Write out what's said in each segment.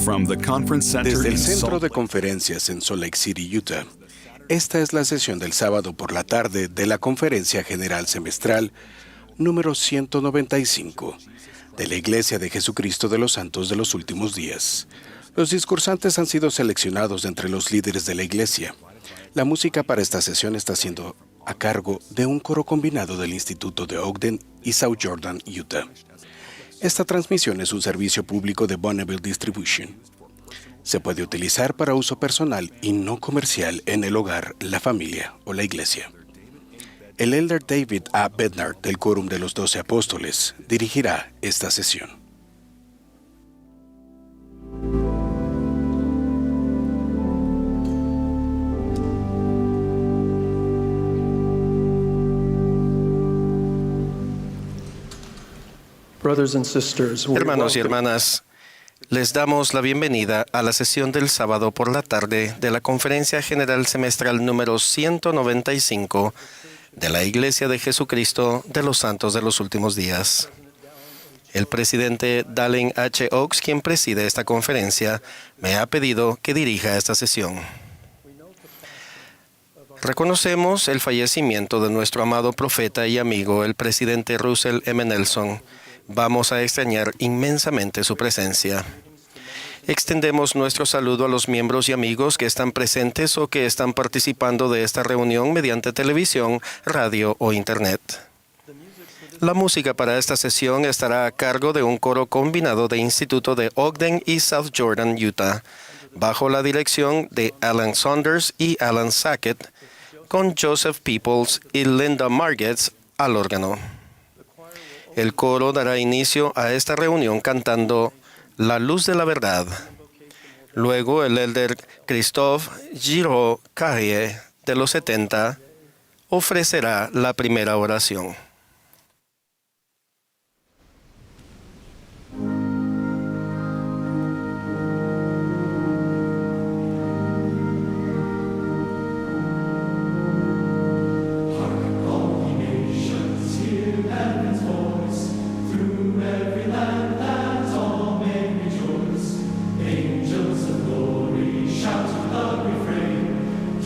Desde el Centro de Conferencias en Salt Lake City, Utah, esta es la sesión del sábado por la tarde de la Conferencia General Semestral número 195 de la Iglesia de Jesucristo de los Santos de los Últimos Días. Los discursantes han sido seleccionados entre los líderes de la Iglesia. La música para esta sesión está siendo a cargo de un coro combinado del Instituto de Ogden y South Jordan, Utah. Esta transmisión es un servicio público de Bonneville Distribution. Se puede utilizar para uso personal y no comercial en el hogar, la familia o la iglesia. El elder David A. Bednar del Quórum de los 12 Apóstoles dirigirá esta sesión. Hermanos y hermanas, les damos la bienvenida a la sesión del sábado por la tarde de la Conferencia General Semestral número 195 de la Iglesia de Jesucristo de los Santos de los Últimos Días. El presidente Dallin H. Oaks, quien preside esta conferencia, me ha pedido que dirija esta sesión. Reconocemos el fallecimiento de nuestro amado profeta y amigo, el presidente Russell M. Nelson. Vamos a extrañar inmensamente su presencia. Extendemos nuestro saludo a los miembros y amigos que están presentes o que están participando de esta reunión mediante televisión, radio o internet. La música para esta sesión estará a cargo de un coro combinado de Instituto de Ogden y South Jordan, Utah, bajo la dirección de Alan Saunders y Alan Sackett, con Joseph Peoples y Linda Margetts al órgano. El coro dará inicio a esta reunión cantando La Luz de la Verdad. Luego el elder Christophe Giraud-Carrier de los 70 ofrecerá la primera oración.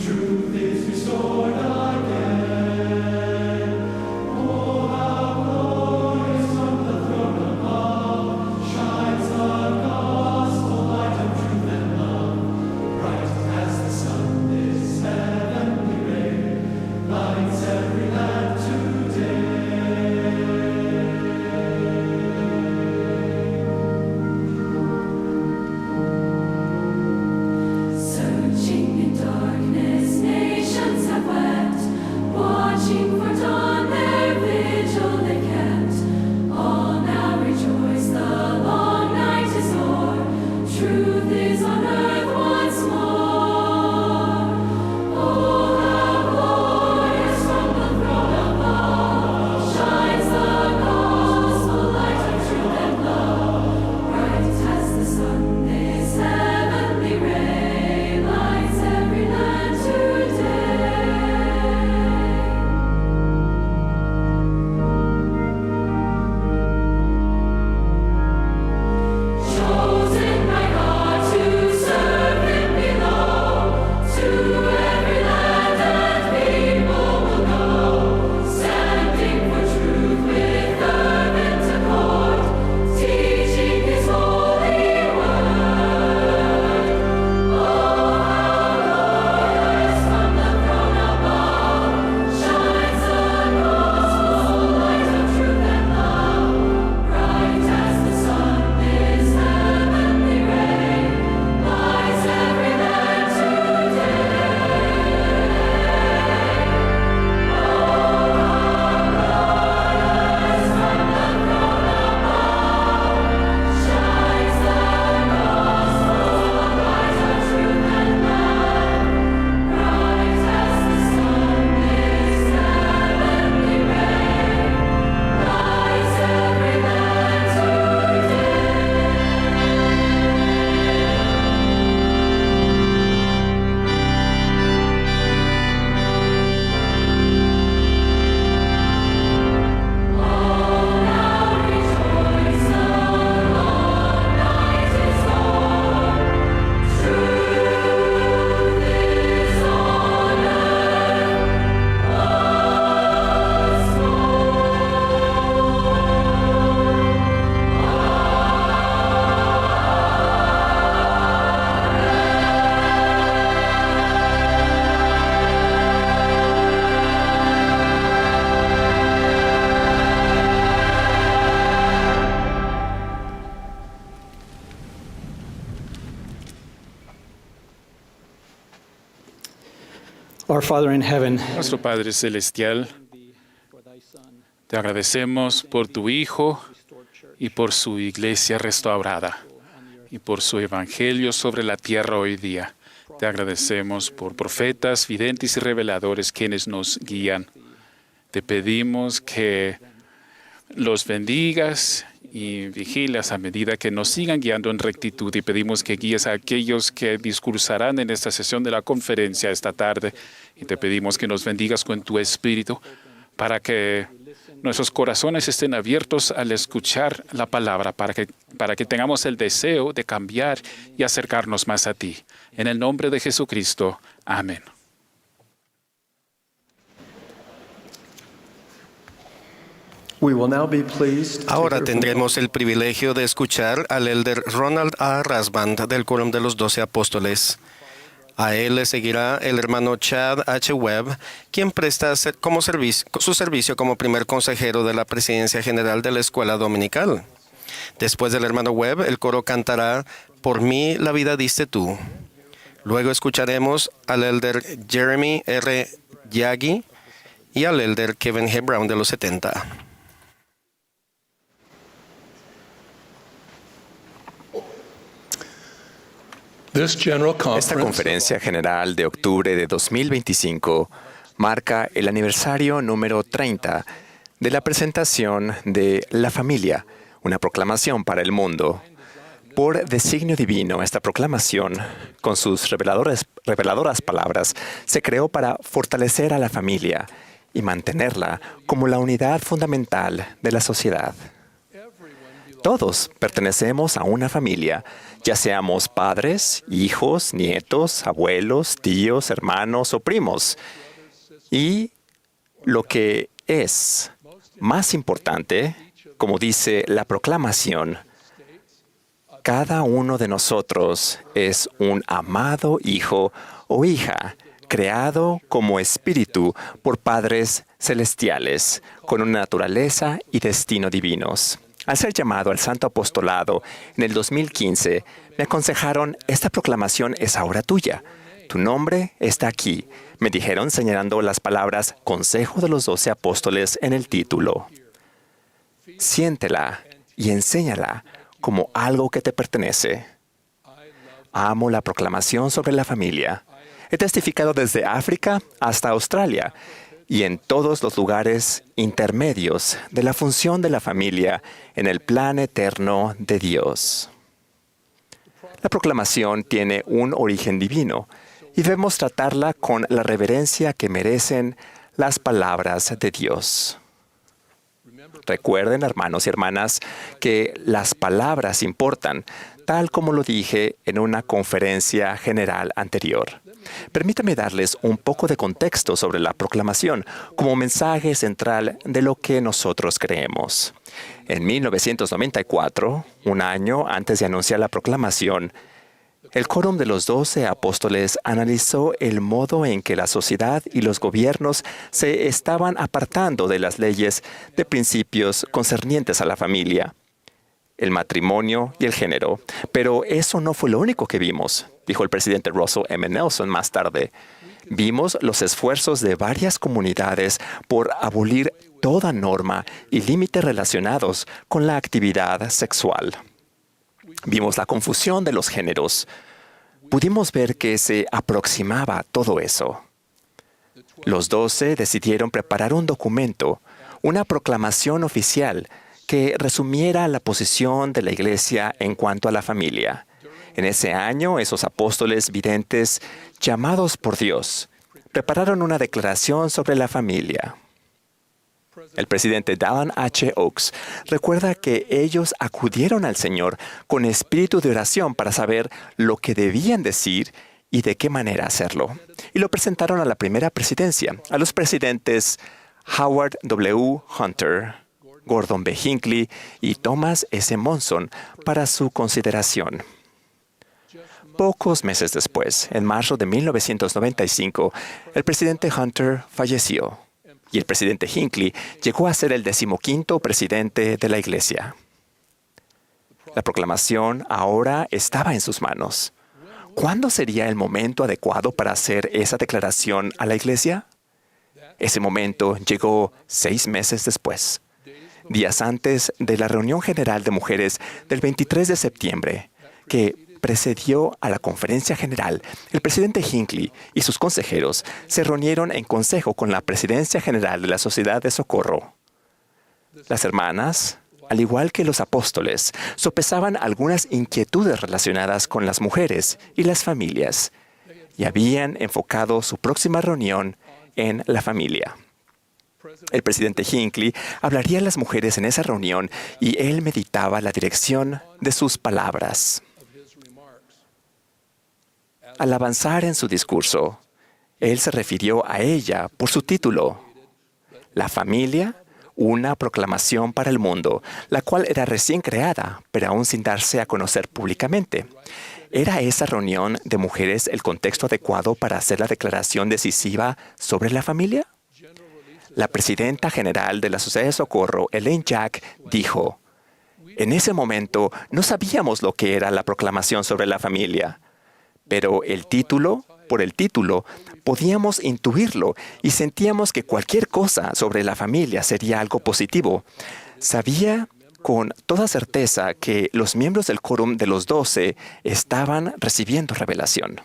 Truth is restored again. Our Father in heaven, Nuestro Padre Celestial, te agradecemos por tu Hijo y por su iglesia restaurada y por su evangelio sobre la tierra hoy día. Te agradecemos por profetas, videntes y reveladores quienes nos guían. Te pedimos que los bendigas y vigilas a medida que nos sigan guiando en rectitud, y pedimos que guíes a aquellos que discursarán en esta sesión de la conferencia esta tarde, y te pedimos que nos bendigas con tu espíritu para que nuestros corazones estén abiertos al escuchar la palabra, para que tengamos el deseo de cambiar y acercarnos más a ti. En el nombre de Jesucristo. Amén. Ahora tendremos el privilegio de escuchar al elder Ronald A. Rasband del Quórum de los 12 Apóstoles. A él le seguirá el hermano Chad H. Webb, quien presta su servicio como primer consejero de la Presidencia General de la Escuela Dominical. Después del hermano Webb, el coro cantará "Por mí la vida diste tú". Luego escucharemos al elder Jeremy R. Yagi y al elder Kevin G. Brown de los 70. Esta conferencia general de octubre de 2025 marca el aniversario número 30 de la presentación de La Familia, una proclamación para el mundo. Por designio divino, esta proclamación, con sus reveladoras palabras, se creó para fortalecer a la familia y mantenerla como la unidad fundamental de la sociedad. Todos pertenecemos a una familia, ya seamos padres, hijos, nietos, abuelos, tíos, hermanos o primos. Y lo que es más importante, como dice la proclamación, cada uno de nosotros es un amado hijo o hija, creado como espíritu por padres celestiales, con una naturaleza y destino divinos. Al ser llamado al Santo Apostolado en el 2015, me aconsejaron: esta proclamación es ahora tuya. Tu nombre está aquí, me dijeron, señalando las palabras Consejo de los 12 Apóstoles en el título. Siéntela y enséñala como algo que te pertenece. Amo la proclamación sobre la familia. He testificado desde África hasta Australia y en todos los lugares intermedios de la función de la familia en el plan eterno de Dios. La proclamación tiene un origen divino y debemos tratarla con la reverencia que merecen las palabras de Dios. Recuerden, hermanos y hermanas, que las palabras importan, tal como lo dije en una conferencia general anterior. Permítanme darles un poco de contexto sobre la proclamación como mensaje central de lo que nosotros creemos. En 1994, un año antes de anunciar la proclamación, el Quórum de los 12 Apóstoles analizó el modo en que la sociedad y los gobiernos se estaban apartando de las leyes de principios concernientes a la familia, el matrimonio y el género. Pero eso no fue lo único que vimos, dijo el presidente Russell M. Nelson más tarde. Vimos los esfuerzos de varias comunidades por abolir toda norma y límite relacionados con la actividad sexual. Vimos la confusión de los géneros. Pudimos ver que se aproximaba todo eso. Los 12 decidieron preparar un documento, una proclamación oficial que resumiera la posición de la Iglesia en cuanto a la familia. En ese año, esos apóstoles videntes, llamados por Dios, prepararon una declaración sobre la familia. El presidente Dallin H. Oaks recuerda que ellos acudieron al Señor con espíritu de oración para saber lo que debían decir y de qué manera hacerlo. Y lo presentaron a la primera presidencia, a los presidentes Howard W. Hunter, Gordon B. Hinckley y Thomas S. Monson para su consideración. Pocos meses después, en marzo de 1995, el presidente Hunter falleció y el presidente Hinckley llegó a ser el 15º presidente de la Iglesia. La proclamación ahora estaba en sus manos. ¿Cuándo sería el momento adecuado para hacer esa declaración a la iglesia? Ese momento llegó 6 meses después, días antes de la reunión general de mujeres del 23 de septiembre, que precedió a la conferencia general. El presidente Hinckley y sus consejeros se reunieron en consejo con la presidencia general de la Sociedad de Socorro. Las hermanas, al igual que los apóstoles, sopesaban algunas inquietudes relacionadas con las mujeres y las familias, y habían enfocado su próxima reunión en la familia. El presidente Hinckley hablaría a las mujeres en esa reunión y él meditaba la dirección de sus palabras. Al avanzar en su discurso, él se refirió a ella por su título, La familia, una proclamación para el mundo, la cual era recién creada, pero aún sin darse a conocer públicamente. ¿Era esa reunión de mujeres el contexto adecuado para hacer la declaración decisiva sobre la familia? La presidenta general de la Sociedad de Socorro, Elaine Jack, dijo, en ese momento no sabíamos lo que era la proclamación sobre la familia, pero por el título, podíamos intuirlo y sentíamos que cualquier cosa sobre la familia sería algo positivo. Sabía con toda certeza que los miembros del quórum de los 12 estaban recibiendo revelación.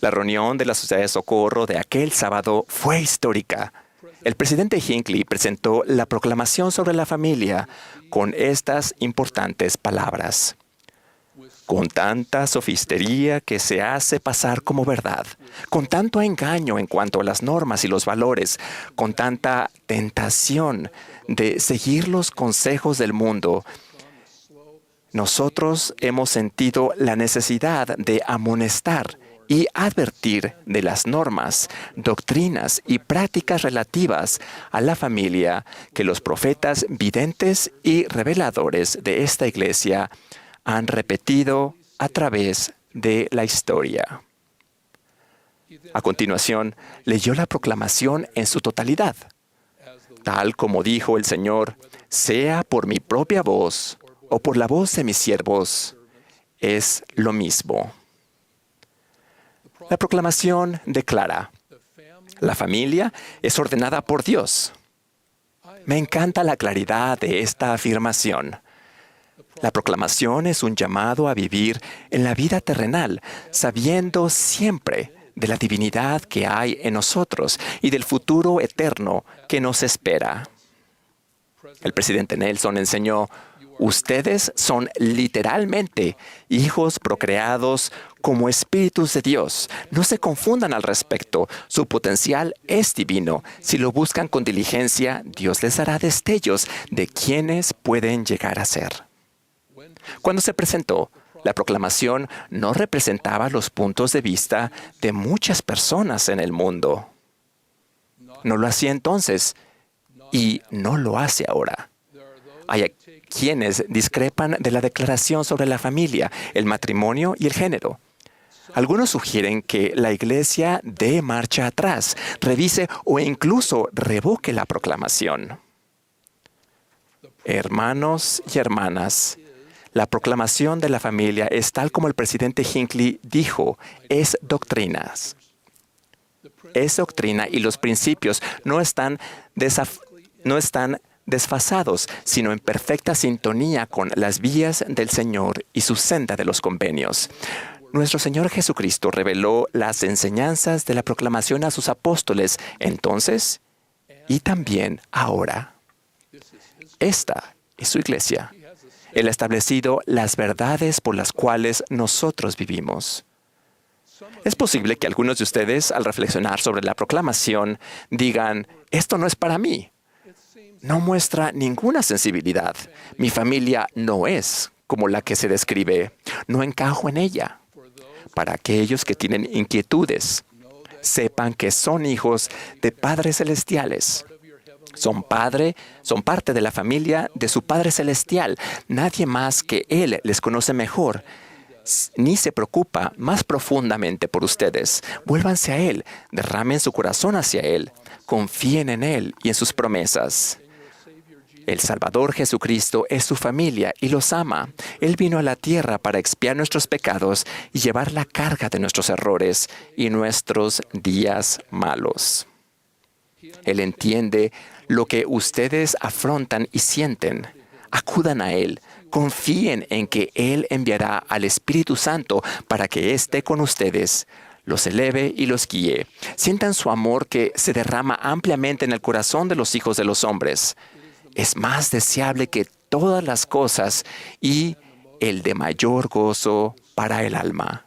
La reunión de la Sociedad de Socorro de aquel sábado fue histórica. El presidente Hinckley presentó la proclamación sobre la familia con estas importantes palabras. Con tanta sofistería que se hace pasar como verdad, con tanto engaño en cuanto a las normas y los valores, con tanta tentación de seguir los consejos del mundo, nosotros hemos sentido la necesidad de amonestar y advertir de las normas, doctrinas y prácticas relativas a la familia que los profetas videntes y reveladores de esta iglesia han repetido a través de la historia. A continuación, leyó la proclamación en su totalidad. Tal como dijo el Señor, sea por mi propia voz o por la voz de mis siervos, es lo mismo. La proclamación declara, la familia es ordenada por Dios. Me encanta la claridad de esta afirmación. La proclamación es un llamado a vivir en la vida terrenal, sabiendo siempre de la divinidad que hay en nosotros y del futuro eterno que nos espera. El presidente Nelson enseñó, ustedes son literalmente hijos procreados como espíritus de Dios. No se confundan al respecto. Su potencial es divino. Si lo buscan con diligencia, Dios les dará destellos de quienes pueden llegar a ser. Cuando se presentó, la proclamación no representaba los puntos de vista de muchas personas en el mundo. No lo hacía entonces y no lo hace ahora. Hay quienes discrepan de la declaración sobre la familia, el matrimonio y el género. Algunos sugieren que la Iglesia dé marcha atrás, revise o incluso revoque la proclamación. Hermanos y hermanas, la proclamación de la familia es tal como el presidente Hinckley dijo, es doctrina. Es doctrina y los principios no están desfasados, sino en perfecta sintonía con las vías del Señor y su senda de los convenios. Nuestro Señor Jesucristo reveló las enseñanzas de la proclamación a sus apóstoles entonces y también ahora. Esta es su iglesia. Él ha establecido las verdades por las cuales nosotros vivimos. Es posible que algunos de ustedes, al reflexionar sobre la proclamación, digan, esto no es para mí. No muestra ninguna sensibilidad. Mi familia no es como la que se describe. No encajo en ella. Para aquellos que tienen inquietudes, sepan que son hijos de padres celestiales. Son parte de la familia de su Padre Celestial. Nadie más que Él les conoce mejor, ni se preocupa más profundamente por ustedes. Vuélvanse a Él, derramen su corazón hacia Él, confíen en Él y en sus promesas. El Salvador Jesucristo es su familia y los ama. Él vino a la tierra para expiar nuestros pecados y llevar la carga de nuestros errores y nuestros días malos. Él entiende lo que ustedes afrontan y sienten. Acudan a Él. Confíen en que Él enviará al Espíritu Santo para que esté con ustedes, los eleve y los guíe. Sientan su amor que se derrama ampliamente en el corazón de los hijos de los hombres. Es más deseable que todas las cosas y el de mayor gozo para el alma.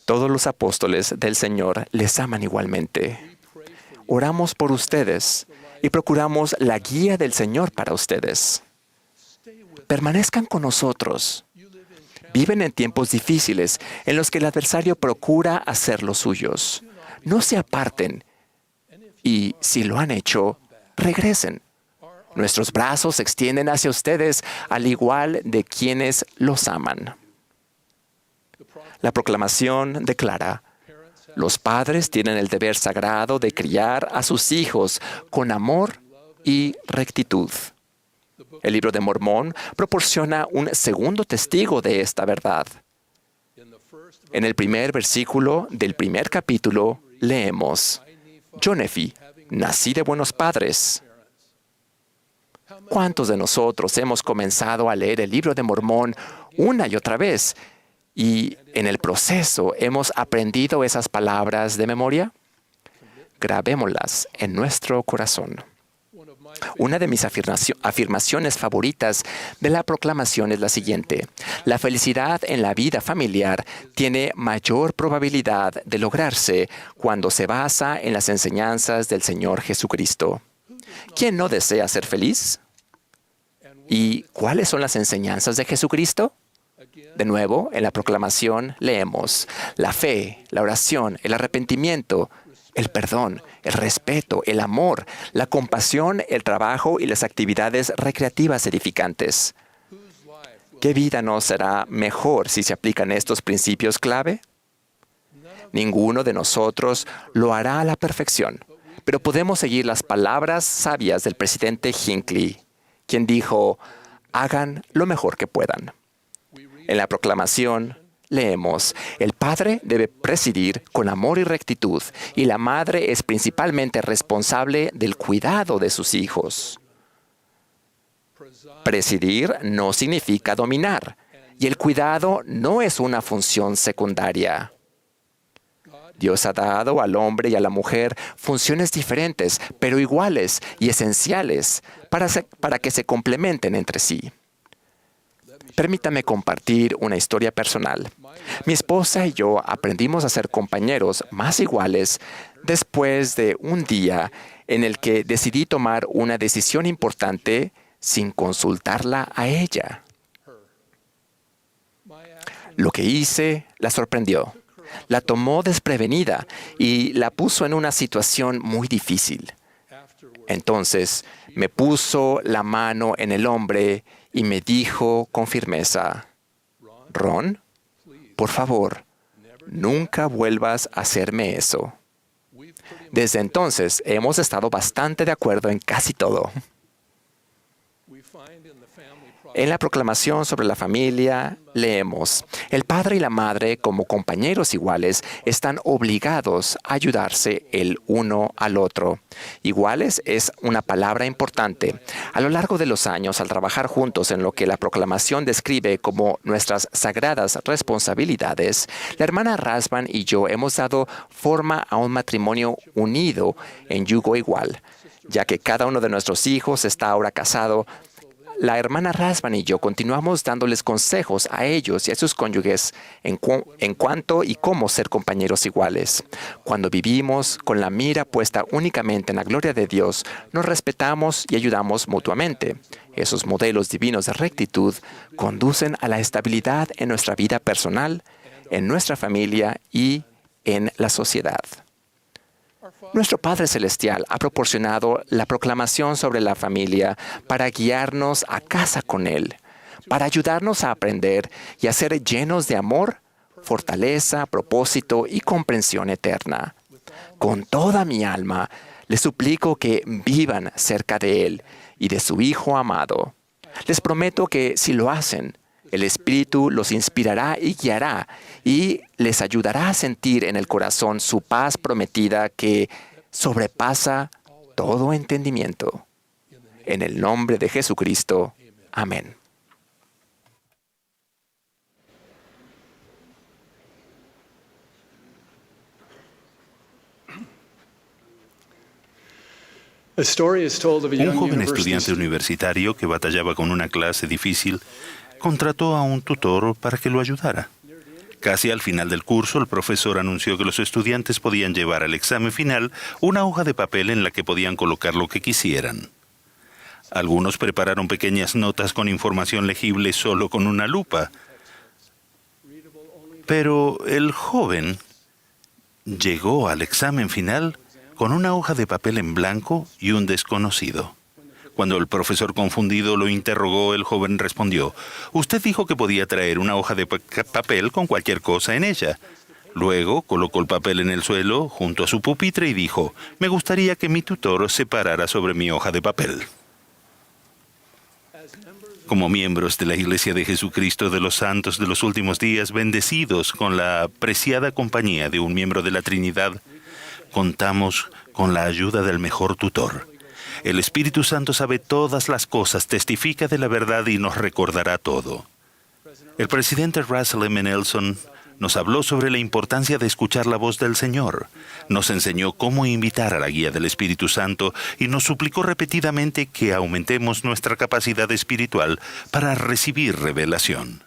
Todos los apóstoles del Señor les aman igualmente. Oramos por ustedes y procuramos la guía del Señor para ustedes. Permanezcan con nosotros. Viven en tiempos difíciles en los que el adversario procura hacer los suyos. No se aparten y, si lo han hecho, regresen. Nuestros brazos se extienden hacia ustedes al igual de quienes los aman. La proclamación declara: los padres tienen el deber sagrado de criar a sus hijos con amor y rectitud. El Libro de Mormón proporciona un segundo testigo de esta verdad. En el primer versículo del primer capítulo leemos: Yo, Nefi, nací de buenos padres. ¿Cuántos de nosotros hemos comenzado a leer el Libro de Mormón una y otra vez y en el proceso hemos aprendido esas palabras de memoria? Grabémoslas en nuestro corazón. Una de mis afirmaciones favoritas de la proclamación es la siguiente: la felicidad en la vida familiar tiene mayor probabilidad de lograrse cuando se basa en las enseñanzas del Señor Jesucristo. ¿Quién no desea ser feliz? ¿Y cuáles son las enseñanzas de Jesucristo? De nuevo, en la proclamación leemos: la fe, la oración, el arrepentimiento, el perdón, el respeto, el amor, la compasión, el trabajo y las actividades recreativas edificantes. ¿Qué vida no será mejor si se aplican estos principios clave? Ninguno de nosotros lo hará a la perfección, pero podemos seguir las palabras sabias del presidente Hinckley, quien dijo: hagan lo mejor que puedan. En la proclamación leemos: el padre debe presidir con amor y rectitud, y la madre es principalmente responsable del cuidado de sus hijos. Presidir no significa dominar, y el cuidado no es una función secundaria. Dios ha dado al hombre y a la mujer funciones diferentes, pero iguales y esenciales para que se complementen entre sí. Permítame compartir una historia personal. Mi esposa y yo aprendimos a ser compañeros más iguales después de un día en el que decidí tomar una decisión importante sin consultarla a ella. Lo que hice la sorprendió, la tomó desprevenida y la puso en una situación muy difícil. Entonces me puso la mano en el hombro y me dijo con firmeza: Ron, por favor, nunca vuelvas a hacerme eso. Desde entonces hemos estado bastante de acuerdo en casi todo. En la proclamación sobre la familia leemos: el padre y la madre, como compañeros iguales, están obligados a ayudarse el uno al otro. Iguales es una palabra importante. A lo largo de los años, al trabajar juntos en lo que la proclamación describe como nuestras sagradas responsabilidades, la hermana Rasband y yo hemos dado forma a un matrimonio unido en yugo igual. Ya que cada uno de nuestros hijos está ahora casado, la hermana Rasband y yo continuamos dándoles consejos a ellos y a sus cónyuges en cuanto y cómo ser compañeros iguales. Cuando vivimos con la mira puesta únicamente en la gloria de Dios, nos respetamos y ayudamos mutuamente. Esos modelos divinos de rectitud conducen a la estabilidad en nuestra vida personal, en nuestra familia y en la sociedad. Nuestro Padre Celestial ha proporcionado la proclamación sobre la familia para guiarnos a casa con Él, para ayudarnos a aprender y a ser llenos de amor, fortaleza, propósito y comprensión eterna. Con toda mi alma, Les suplico que vivan cerca de Él y de su Hijo amado. Les prometo que si lo hacen, el Espíritu los inspirará y guiará y les ayudará a sentir en el corazón su paz prometida que sobrepasa todo entendimiento. En el nombre de Jesucristo. Amén. Un joven estudiante universitario que batallaba con una clase difícil contrató a un tutor para que lo ayudara. Casi al final del curso, el profesor anunció que los estudiantes podían llevar al examen final una hoja de papel en la que podían colocar lo que quisieran. Algunos prepararon pequeñas notas con información legible solo con una lupa. Pero el joven llegó al examen final con una hoja de papel en blanco y un desconocido. Cuando el profesor confundido lo interrogó, el joven respondió: «Usted dijo que podía traer una hoja de papel con cualquier cosa en ella». Luego colocó el papel en el suelo junto a su pupitre y dijo: «Me gustaría que mi tutor se parara sobre mi hoja de papel». Como miembros de la Iglesia de Jesucristo de los Santos de los Últimos Días, bendecidos con la preciada compañía de un miembro de la Trinidad, contamos con la ayuda del mejor tutor. El Espíritu Santo sabe todas las cosas, testifica de la verdad y nos recordará todo. El presidente Russell M. Nelson nos habló sobre la importancia de escuchar la voz del Señor. Nos enseñó cómo invitar a la guía del Espíritu Santo y nos suplicó repetidamente que aumentemos nuestra capacidad espiritual para recibir revelación.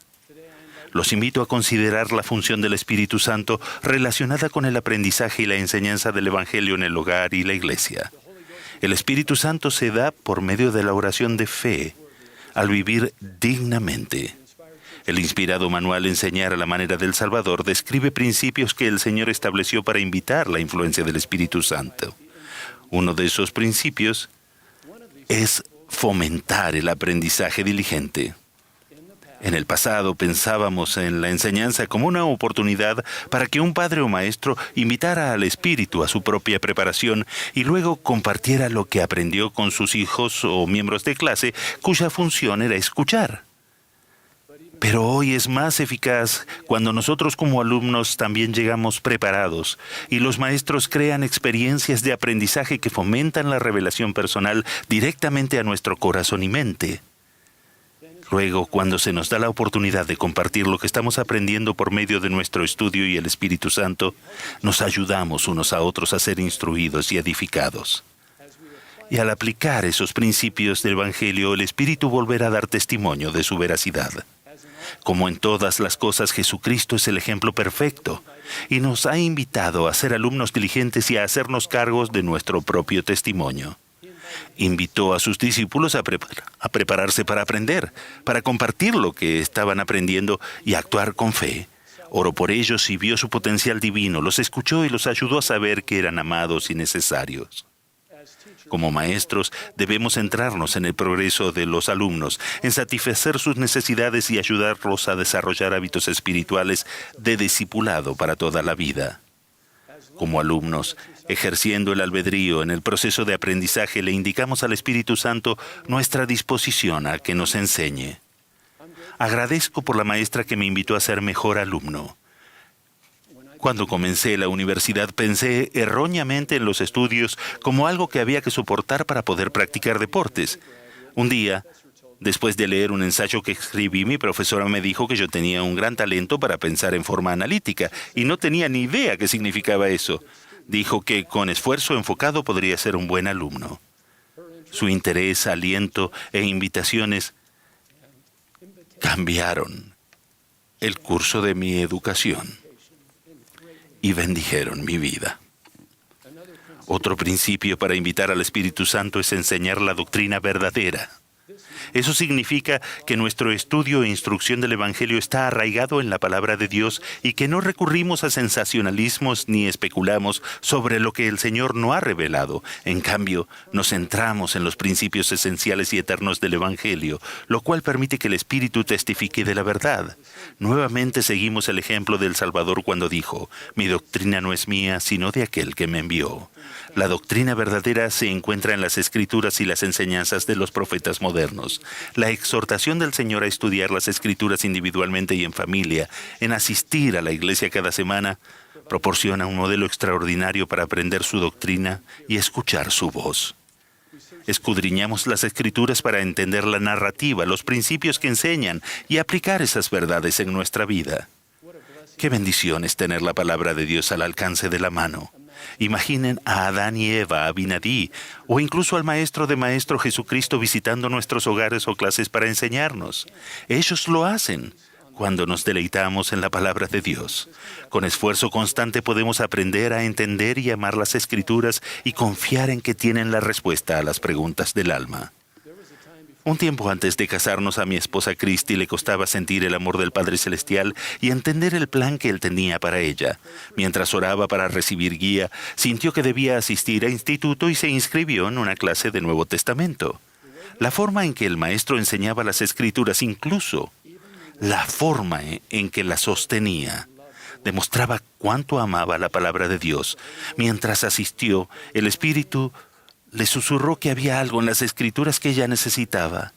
Los invito a considerar la función del Espíritu Santo relacionada con el aprendizaje y la enseñanza del Evangelio en el hogar y la iglesia. El Espíritu Santo se da por medio de la oración de fe, al vivir dignamente. El inspirado manual Enseñar a la manera del Salvador describe principios que el Señor estableció para invitar la influencia del Espíritu Santo. Uno de esos principios es fomentar el aprendizaje diligente. En el pasado pensábamos en la enseñanza como una oportunidad para que un padre o maestro invitara al espíritu a su propia preparación y luego compartiera lo que aprendió con sus hijos o miembros de clase cuya función era escuchar. Pero hoy es más eficaz cuando nosotros como alumnos también llegamos preparados y los maestros crean experiencias de aprendizaje que fomentan la revelación personal directamente a nuestro corazón y mente. Luego, cuando se nos da la oportunidad de compartir lo que estamos aprendiendo por medio de nuestro estudio y el Espíritu Santo, nos ayudamos unos a otros a ser instruidos y edificados. Y al aplicar esos principios del Evangelio, el Espíritu volverá a dar testimonio de su veracidad. Como en todas las cosas, Jesucristo es el ejemplo perfecto y nos ha invitado a ser alumnos diligentes y a hacernos cargos de nuestro propio testimonio. Invitó a sus discípulos a prepararse para aprender, para compartir lo que estaban aprendiendo y actuar con fe. Oró por ellos y vio su potencial divino, los escuchó y los ayudó a saber que eran amados y necesarios. Como maestros, debemos centrarnos en el progreso de los alumnos, en satisfacer sus necesidades y ayudarlos a desarrollar hábitos espirituales de discipulado para toda la vida. Como alumnos, ejerciendo el albedrío en el proceso de aprendizaje, le indicamos al Espíritu Santo nuestra disposición a que nos enseñe. Agradezco por la maestra que me invitó a ser mejor alumno. Cuando comencé la universidad pensé erróneamente en los estudios como algo que había que soportar para poder practicar deportes. Un día, después de leer un ensayo que escribí, mi profesora me dijo que yo tenía un gran talento para pensar en forma analítica y no tenía ni idea qué significaba eso. Dijo que con esfuerzo enfocado podría ser un buen alumno. Su interés, aliento e invitaciones cambiaron el curso de mi educación y bendijeron mi vida. Otro principio para invitar al Espíritu Santo es enseñar la doctrina verdadera. Eso significa que nuestro estudio e instrucción del Evangelio está arraigado en la palabra de Dios y que no recurrimos a sensacionalismos ni especulamos sobre lo que el Señor no ha revelado. En cambio, nos centramos en los principios esenciales y eternos del Evangelio, lo cual permite que el Espíritu testifique de la verdad. Nuevamente seguimos el ejemplo del Salvador cuando dijo: «Mi doctrina no es mía, sino de aquel que me envió». La doctrina verdadera se encuentra en las Escrituras y las enseñanzas de los profetas modernos. La exhortación del Señor a estudiar las Escrituras individualmente y en familia, en asistir a la iglesia cada semana, proporciona un modelo extraordinario para aprender su doctrina y escuchar su voz. Escudriñamos las Escrituras para entender la narrativa, los principios que enseñan y aplicar esas verdades en nuestra vida. Qué bendición es tener la palabra de Dios al alcance de la mano. Imaginen a Adán y Eva, a Abinadí, o incluso al Maestro de Maestro Jesucristo visitando nuestros hogares o clases para enseñarnos. Ellos lo hacen cuando nos deleitamos en la palabra de Dios. Con esfuerzo constante podemos aprender a entender y amar las Escrituras y confiar en que tienen la respuesta a las preguntas del alma. Un tiempo antes de casarnos, a mi esposa Christy le costaba sentir el amor del Padre Celestial y entender el plan que Él tenía para ella. Mientras oraba para recibir guía, sintió que debía asistir a instituto y se inscribió en una clase de Nuevo Testamento. La forma en que el maestro enseñaba las Escrituras, incluso la forma en que las sostenía, demostraba cuánto amaba la palabra de Dios. Mientras asistió, el Espíritu le susurró que había algo en las Escrituras que ella necesitaba.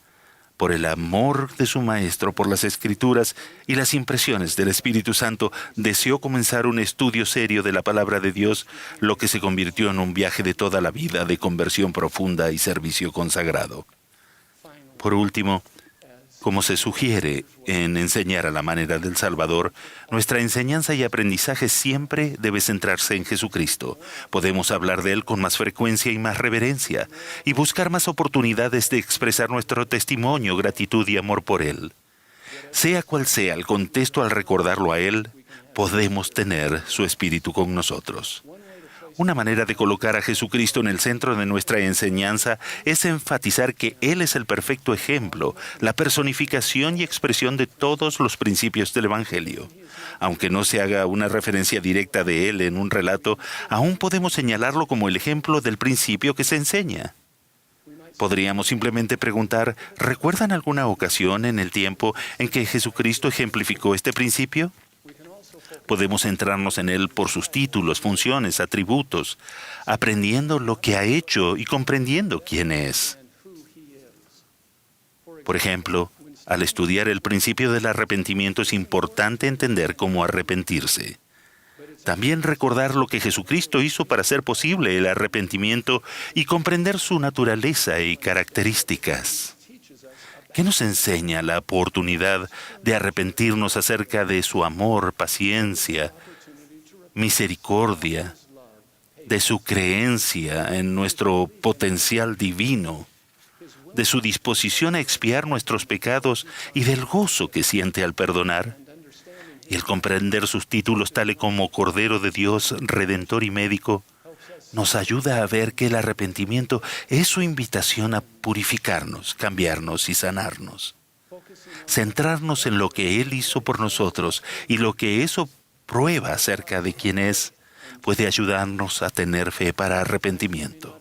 Por el amor de su maestro por las Escrituras y las impresiones del Espíritu Santo, deseó comenzar un estudio serio de la palabra de Dios, lo que se convirtió en un viaje de toda la vida de conversión profunda y servicio consagrado. Por último, como se sugiere en Enseñar a la manera del Salvador, nuestra enseñanza y aprendizaje siempre debe centrarse en Jesucristo. Podemos hablar de Él con más frecuencia y más reverencia, y buscar más oportunidades de expresar nuestro testimonio, gratitud y amor por Él. Sea cual sea el contexto al recordarlo a Él, podemos tener su Espíritu con nosotros. Una manera de colocar a Jesucristo en el centro de nuestra enseñanza es enfatizar que Él es el perfecto ejemplo, la personificación y expresión de todos los principios del Evangelio. Aunque no se haga una referencia directa de Él en un relato, aún podemos señalarlo como el ejemplo del principio que se enseña. Podríamos simplemente preguntar, ¿recuerdan alguna ocasión en el tiempo en que Jesucristo ejemplificó este principio? Podemos centrarnos en Él por sus títulos, funciones, atributos, aprendiendo lo que ha hecho y comprendiendo quién es. Por ejemplo, al estudiar el principio del arrepentimiento es importante entender cómo arrepentirse. También recordar lo que Jesucristo hizo para hacer posible el arrepentimiento y comprender su naturaleza y características. ¿Qué nos enseña la oportunidad de arrepentirnos acerca de su amor, paciencia, misericordia, de su creencia en nuestro potencial divino, de su disposición a expiar nuestros pecados y del gozo que siente al perdonar? Y el comprender sus títulos tales como Cordero de Dios, Redentor y Médico, nos ayuda a ver que el arrepentimiento es su invitación a purificarnos, cambiarnos y sanarnos. Centrarnos en lo que Él hizo por nosotros y lo que eso prueba acerca de quién es, puede ayudarnos a tener fe para arrepentimiento.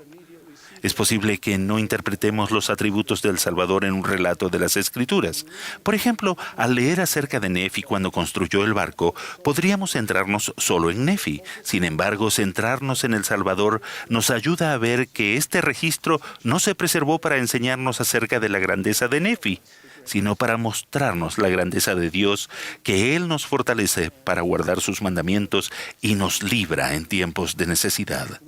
Es posible que no interpretemos los atributos del Salvador en un relato de las Escrituras. Por ejemplo, al leer acerca de Nefi cuando construyó el barco, podríamos centrarnos solo en Nefi. Sin embargo, centrarnos en el Salvador nos ayuda a ver que este registro no se preservó para enseñarnos acerca de la grandeza de Nefi, sino para mostrarnos la grandeza de Dios, que Él nos fortalece para guardar sus mandamientos y nos libra en tiempos de necesidad.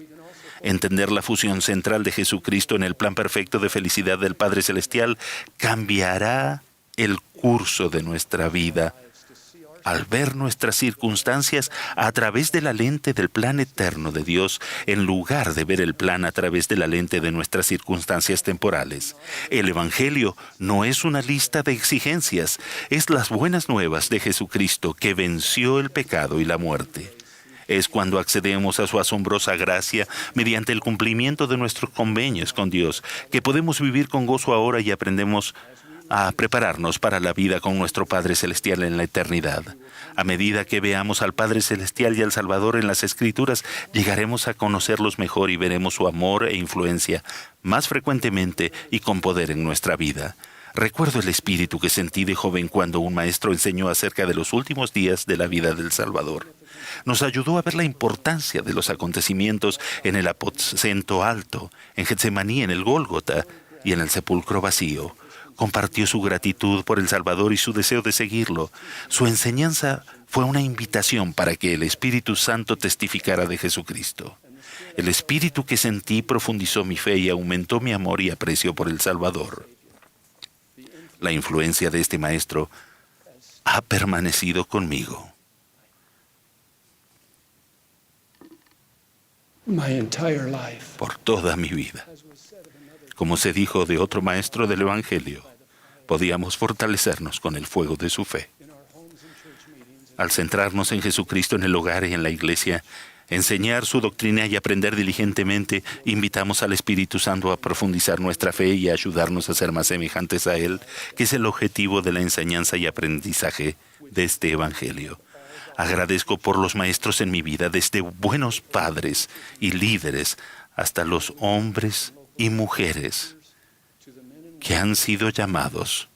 Entender la fusión central de Jesucristo en el plan perfecto de felicidad del Padre Celestial cambiará el curso de nuestra vida. Al ver nuestras circunstancias a través de la lente del plan eterno de Dios, en lugar de ver el plan a través de la lente de nuestras circunstancias temporales. El Evangelio no es una lista de exigencias, es las buenas nuevas de Jesucristo que venció el pecado y la muerte. Es cuando accedemos a su asombrosa gracia mediante el cumplimiento de nuestros convenios con Dios, que podemos vivir con gozo ahora y aprendemos a prepararnos para la vida con nuestro Padre Celestial en la eternidad. A medida que veamos al Padre Celestial y al Salvador en las Escrituras, llegaremos a conocerlos mejor y veremos su amor e influencia más frecuentemente y con poder en nuestra vida. Recuerdo el espíritu que sentí de joven cuando un maestro enseñó acerca de los últimos días de la vida del Salvador. Nos ayudó a ver la importancia de los acontecimientos en el aposento alto, en Getsemaní, en el Gólgota y en el sepulcro vacío. Compartió su gratitud por el Salvador y su deseo de seguirlo. Su enseñanza fue una invitación para que el Espíritu Santo testificara de Jesucristo. El espíritu que sentí profundizó mi fe y aumentó mi amor y aprecio por el Salvador. La influencia de este maestro ha permanecido conmigo. Por toda mi vida. Como se dijo de otro maestro del Evangelio, podíamos fortalecernos con el fuego de su fe. Al centrarnos en Jesucristo en el hogar y en la iglesia, enseñar su doctrina y aprender diligentemente, invitamos al Espíritu Santo a profundizar nuestra fe y a ayudarnos a ser más semejantes a Él, que es el objetivo de la enseñanza y aprendizaje de este Evangelio. Agradezco por los maestros en mi vida, desde buenos padres y líderes hasta los hombres y mujeres que han sido llamados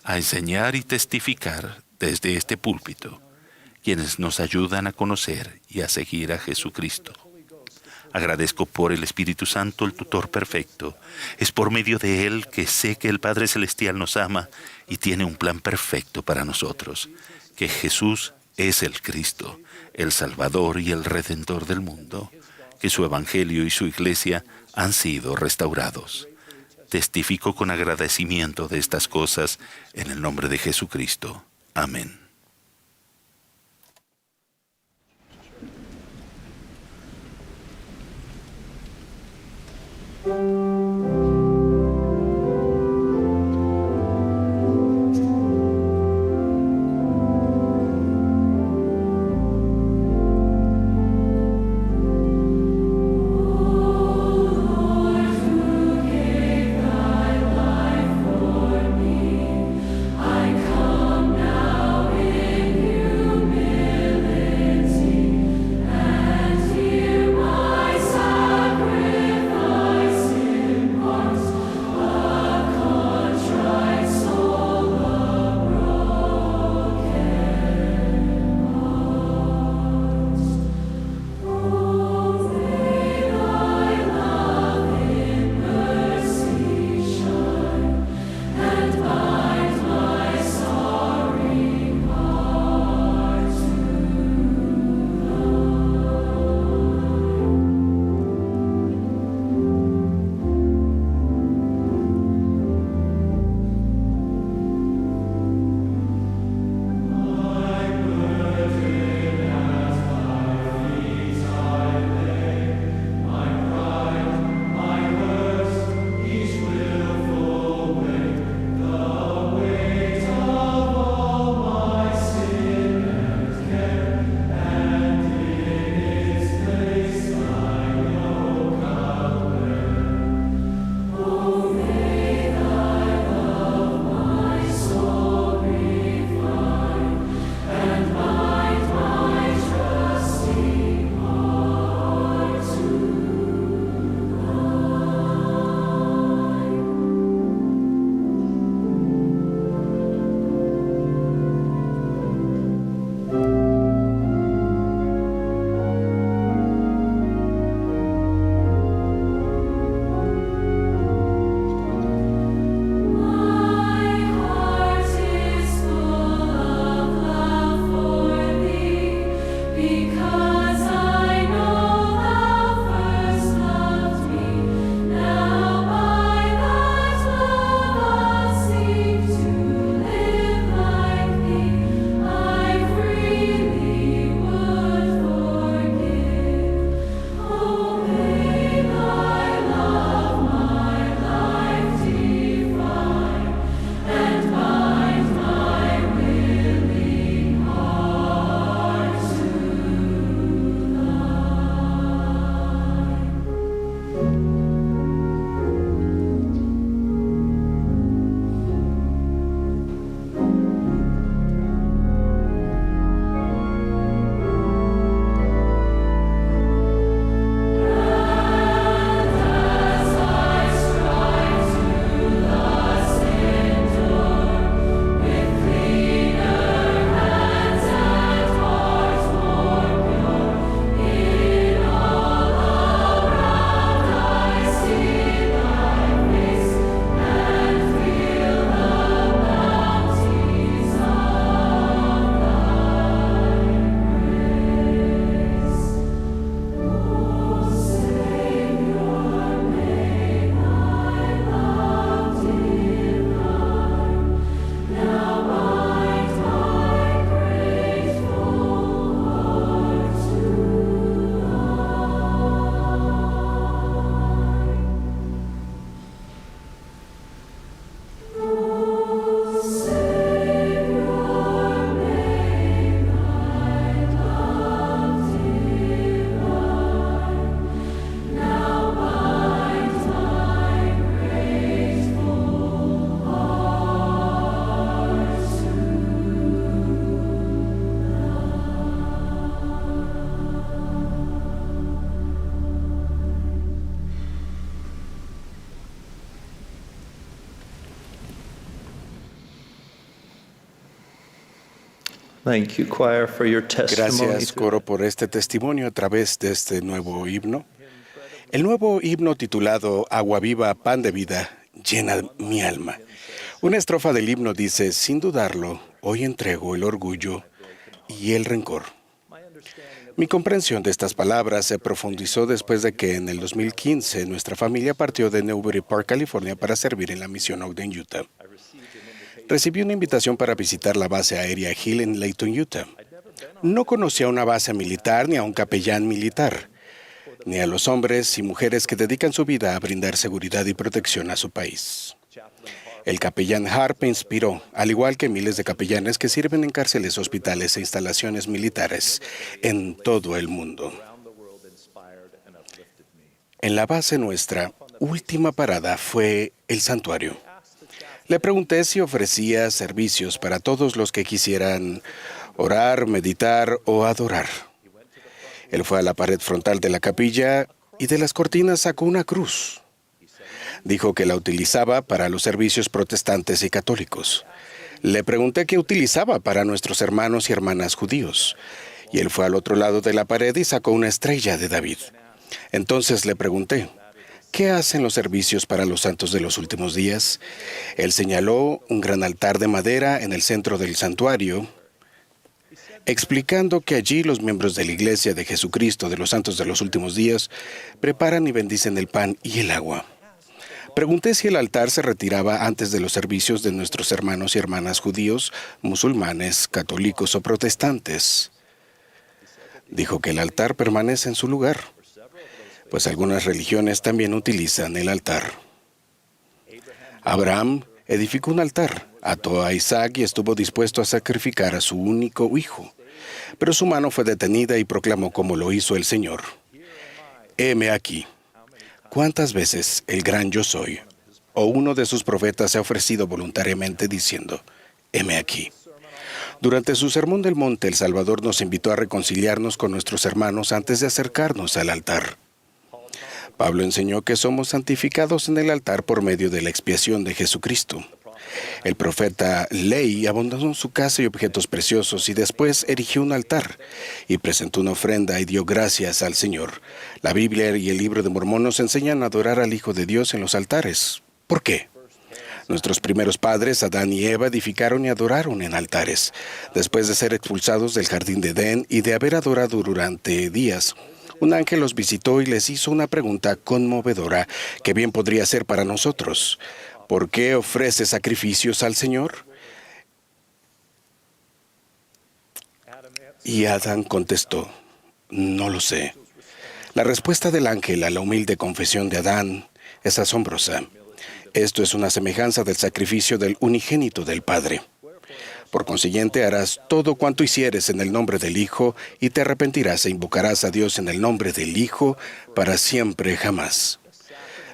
a enseñar y testificar desde este púlpito, quienes nos ayudan a conocer y a seguir a Jesucristo. Agradezco por el Espíritu Santo, el tutor perfecto. Es por medio de Él que sé que el Padre Celestial nos ama y tiene un plan perfecto para nosotros, que Jesús es el Cristo, el Salvador y el Redentor del mundo, que su Evangelio y su Iglesia han sido restaurados. Testifico con agradecimiento de estas cosas en el nombre de Jesucristo. Amén. Thank you, choir, for your testimony. Gracias, coro, por este testimonio a través de este nuevo himno. El nuevo himno titulado Agua viva, pan de vida, llena mi alma. Una estrofa del himno dice: sin dudarlo, hoy entrego el orgullo y el rencor. Mi comprensión de estas palabras se profundizó después de que en el 2015 nuestra familia partió de Newbury Park, California, para servir en la misión Ogden, Utah. Recibí una invitación para visitar la base aérea Hill en Layton, Utah. No conocía una base militar ni a un capellán militar, ni a los hombres y mujeres que dedican su vida a brindar seguridad y protección a su país. El capellán Harp me inspiró, al igual que miles de capellanes que sirven en cárceles, hospitales e instalaciones militares en todo el mundo. En la base nuestra última parada fue el santuario. Le pregunté si ofrecía servicios para todos los que quisieran orar, meditar o adorar. Él fue a la pared frontal de la capilla y de las cortinas sacó una cruz. Dijo que la utilizaba para los servicios protestantes y católicos. Le pregunté qué utilizaba para nuestros hermanos y hermanas judíos. Y él fue al otro lado de la pared y sacó una estrella de David. Entonces le pregunté: ¿qué hacen los servicios para los santos de los últimos días? Él señaló un gran altar de madera en el centro del santuario, explicando que allí los miembros de la Iglesia de Jesucristo de los Santos de los Últimos Días preparan y bendicen el pan y el agua. Pregunté si el altar se retiraba antes de los servicios de nuestros hermanos y hermanas judíos, musulmanes, católicos o protestantes. Dijo que el altar permanece en su lugar, pues algunas religiones también utilizan el altar. Abraham edificó un altar, ató a Isaac y estuvo dispuesto a sacrificar a su único hijo. Pero su mano fue detenida y proclamó como lo hizo el Señor: heme aquí. ¿Cuántas veces el gran Yo Soy o uno de sus profetas se ha ofrecido voluntariamente diciendo: heme aquí? Durante su sermón del monte, el Salvador nos invitó a reconciliarnos con nuestros hermanos antes de acercarnos al altar. Pablo enseñó que somos santificados en el altar por medio de la expiación de Jesucristo. El profeta Leí abandonó su casa y objetos preciosos y después erigió un altar y presentó una ofrenda y dio gracias al Señor. La Biblia y el libro de Mormón nos enseñan a adorar al Hijo de Dios en los altares. ¿Por qué? Nuestros primeros padres, Adán y Eva, edificaron y adoraron en altares. Después de ser expulsados del jardín de Edén y de haber adorado durante días, un ángel los visitó y les hizo una pregunta conmovedora que bien podría ser para nosotros. ¿Por qué ofrece sacrificios al Señor? Y Adán contestó: no lo sé. La respuesta del ángel a la humilde confesión de Adán es asombrosa. Esto es una semejanza del sacrificio del unigénito del Padre. Por consiguiente, harás todo cuanto hicieres en el nombre del Hijo y te arrepentirás e invocarás a Dios en el nombre del Hijo para siempre jamás.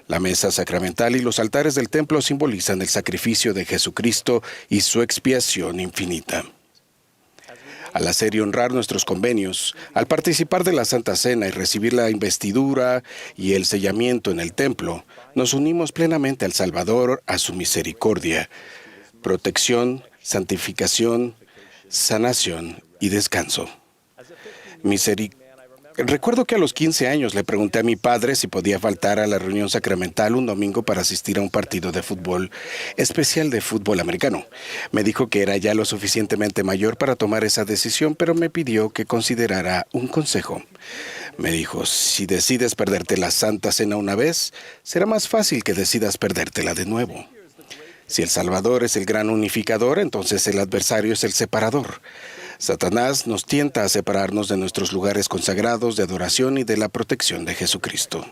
La mesa sacramental y los altares del templo simbolizan el sacrificio de Jesucristo y su expiación infinita. Al hacer y honrar nuestros convenios, al participar de la Santa Cena y recibir la investidura y el sellamiento en el templo, nos unimos plenamente al Salvador, a su misericordia, protección, santificación, sanación y descanso. Recuerdo que a los 15 años le pregunté a mi padre si podía faltar a la reunión sacramental un domingo para asistir a un partido de fútbol, especial de fútbol americano. Me dijo que era ya lo suficientemente mayor para tomar esa decisión, pero me pidió que considerara un consejo. Me dijo: si decides perderte la Santa Cena una vez, será más fácil que decidas perdértela de nuevo. Si el Salvador es el gran unificador, entonces el adversario es el separador. Satanás nos tienta a separarnos de nuestros lugares consagrados de adoración y de la protección de Jesucristo.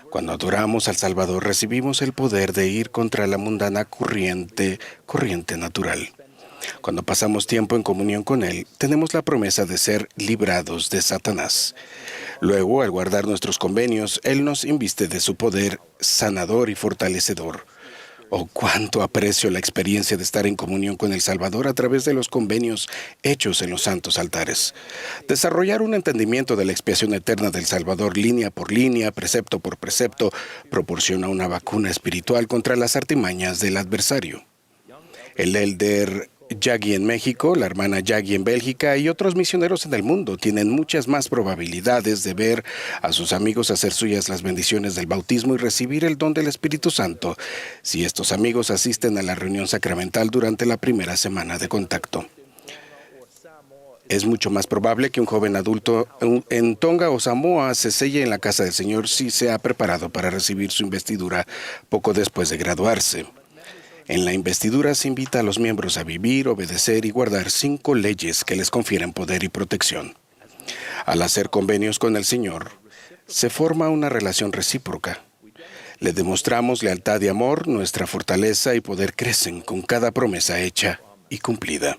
Cuando adoramos al Salvador, recibimos el poder de ir contra la mundana corriente natural. Cuando pasamos tiempo en comunión con Él, tenemos la promesa de ser librados de Satanás. Luego, al guardar nuestros convenios, Él nos inviste de su poder sanador y fortalecedor. Oh, cuánto aprecio la experiencia de estar en comunión con el Salvador a través de los convenios hechos en los santos altares. Desarrollar un entendimiento de la expiación eterna del Salvador línea por línea, precepto por precepto, proporciona una vacuna espiritual contra las artimañas del adversario. El elder Yagi en México, la hermana Yagi en Bélgica y otros misioneros en el mundo tienen muchas más probabilidades de ver a sus amigos hacer suyas las bendiciones del bautismo y recibir el don del Espíritu Santo si estos amigos asisten a la reunión sacramental durante la primera semana de contacto. Es mucho más probable que un joven adulto en Tonga o Samoa se selle en la casa del Señor si se ha preparado para recibir su investidura poco después de graduarse. En la investidura se invita a los miembros a vivir, obedecer y guardar 5 leyes que les confieren poder y protección. Al hacer convenios con el Señor, se forma una relación recíproca. Le demostramos lealtad y amor, nuestra fortaleza y poder crecen con cada promesa hecha y cumplida.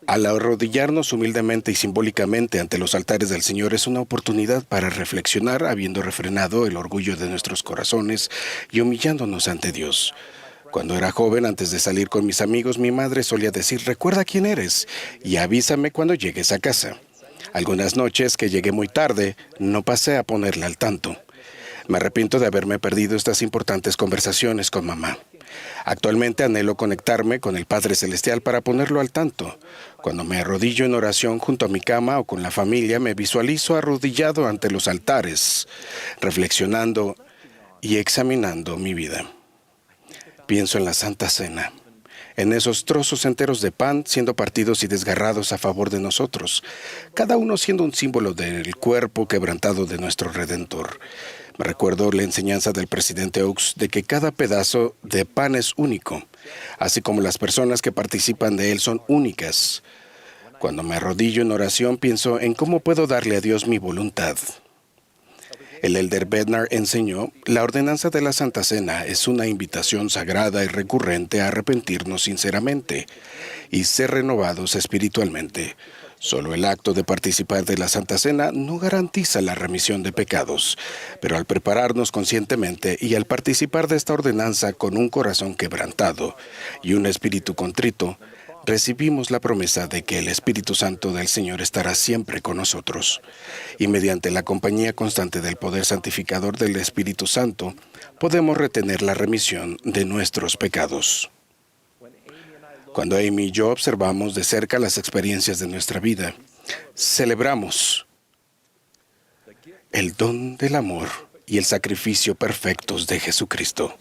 Al arrodillarnos humildemente y simbólicamente ante los altares del Señor es una oportunidad para reflexionar habiendo refrenado el orgullo de nuestros corazones y humillándonos ante Dios. Cuando era joven, antes de salir con mis amigos, mi madre solía decir, recuerda quién eres y avísame cuando llegues a casa. Algunas noches que llegué muy tarde, no pasé a ponerla al tanto. Me arrepiento de haberme perdido estas importantes conversaciones con mamá. Actualmente anhelo conectarme con el Padre Celestial para ponerlo al tanto. Cuando me arrodillo en oración junto a mi cama o con la familia, me visualizo arrodillado ante los altares, reflexionando y examinando mi vida. Pienso en la Santa Cena, en esos trozos enteros de pan siendo partidos y desgarrados a favor de nosotros, cada uno siendo un símbolo del cuerpo quebrantado de nuestro Redentor. Me recuerdo la enseñanza del presidente Oaks de que cada pedazo de pan es único, así como las personas que participan de él son únicas. Cuando me arrodillo en oración, pienso en cómo puedo darle a Dios mi voluntad. El elder Bednar enseñó, la ordenanza de la Santa Cena es una invitación sagrada y recurrente a arrepentirnos sinceramente y ser renovados espiritualmente. Solo el acto de participar de la Santa Cena no garantiza la remisión de pecados, pero al prepararnos conscientemente y al participar de esta ordenanza con un corazón quebrantado y un espíritu contrito, recibimos la promesa de que el Espíritu Santo del Señor estará siempre con nosotros. Y mediante la compañía constante del poder santificador del Espíritu Santo, podemos retener la remisión de nuestros pecados. Cuando Amy y yo observamos de cerca las experiencias de nuestra vida, celebramos el don del amor y el sacrificio perfectos de Jesucristo.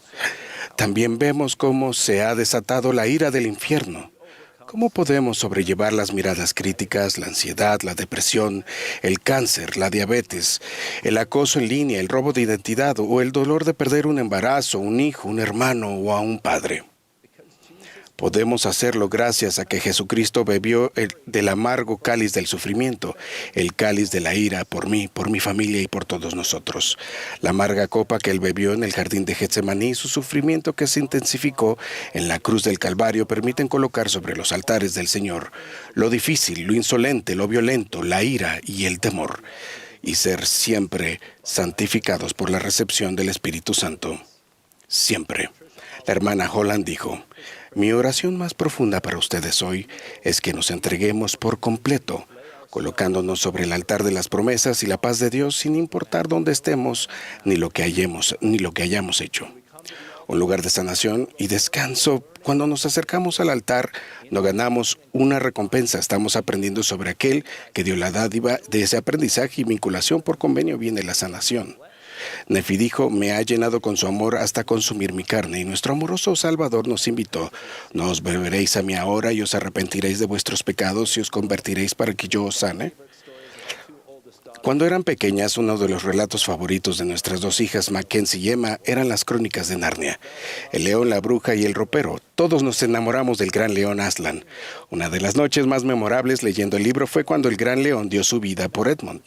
También vemos cómo se ha desatado la ira del infierno. ¿Cómo podemos sobrellevar las miradas críticas, la ansiedad, la depresión, el cáncer, la diabetes, el acoso en línea, el robo de identidad o el dolor de perder un embarazo, un hijo, un hermano o a un padre? Podemos hacerlo gracias a que Jesucristo bebió del amargo cáliz del sufrimiento, el cáliz de la ira por mí, por mi familia y por todos nosotros. La amarga copa que Él bebió en el jardín de Getsemaní y su sufrimiento que se intensificó en la cruz del Calvario permiten colocar sobre los altares del Señor lo difícil, lo insolente, lo violento, la ira y el temor, y ser siempre santificados por la recepción del Espíritu Santo. Siempre. La hermana Holland dijo, mi oración más profunda para ustedes hoy es que nos entreguemos por completo, colocándonos sobre el altar de las promesas y la paz de Dios sin importar dónde estemos ni lo que hayamos hecho. Un lugar de sanación y descanso. Cuando nos acercamos al altar, no ganamos una recompensa, estamos aprendiendo sobre aquel que dio la dádiva de ese aprendizaje y vinculación por convenio viene la sanación. Nefi dijo, me ha llenado con su amor hasta consumir mi carne, y nuestro amoroso Salvador nos invitó, no os beberéis a mí ahora y os arrepentiréis de vuestros pecados y os convertiréis para que yo os sane. Cuando eran pequeñas, uno de los relatos favoritos de nuestras 2 hijas, Mackenzie y Emma, eran las crónicas de Narnia. El león, la bruja y el ropero. Todos nos enamoramos del gran león Aslan. Una de las noches más memorables leyendo el libro fue cuando el gran león dio su vida por Edmund.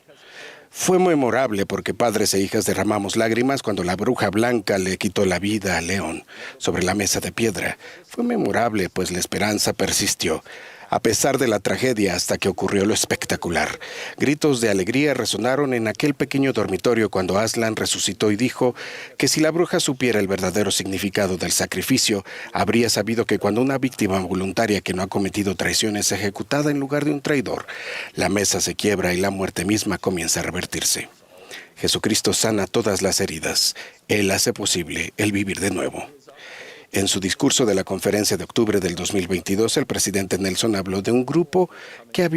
Fue memorable porque padres e hijas derramamos lágrimas cuando la bruja blanca le quitó la vida al león sobre la mesa de piedra. Fue memorable pues la esperanza persistió, a pesar de la tragedia hasta que ocurrió lo espectacular. Gritos de alegría resonaron en aquel pequeño dormitorio cuando Aslan resucitó y dijo que si la bruja supiera el verdadero significado del sacrificio, habría sabido que cuando una víctima voluntaria que no ha cometido traición es ejecutada en lugar de un traidor, la mesa se quiebra y la muerte misma comienza a revertirse. Jesucristo sana todas las heridas. Él hace posible el vivir de nuevo. En su discurso de la conferencia de octubre del 2022, el presidente Nelson habló de un grupo que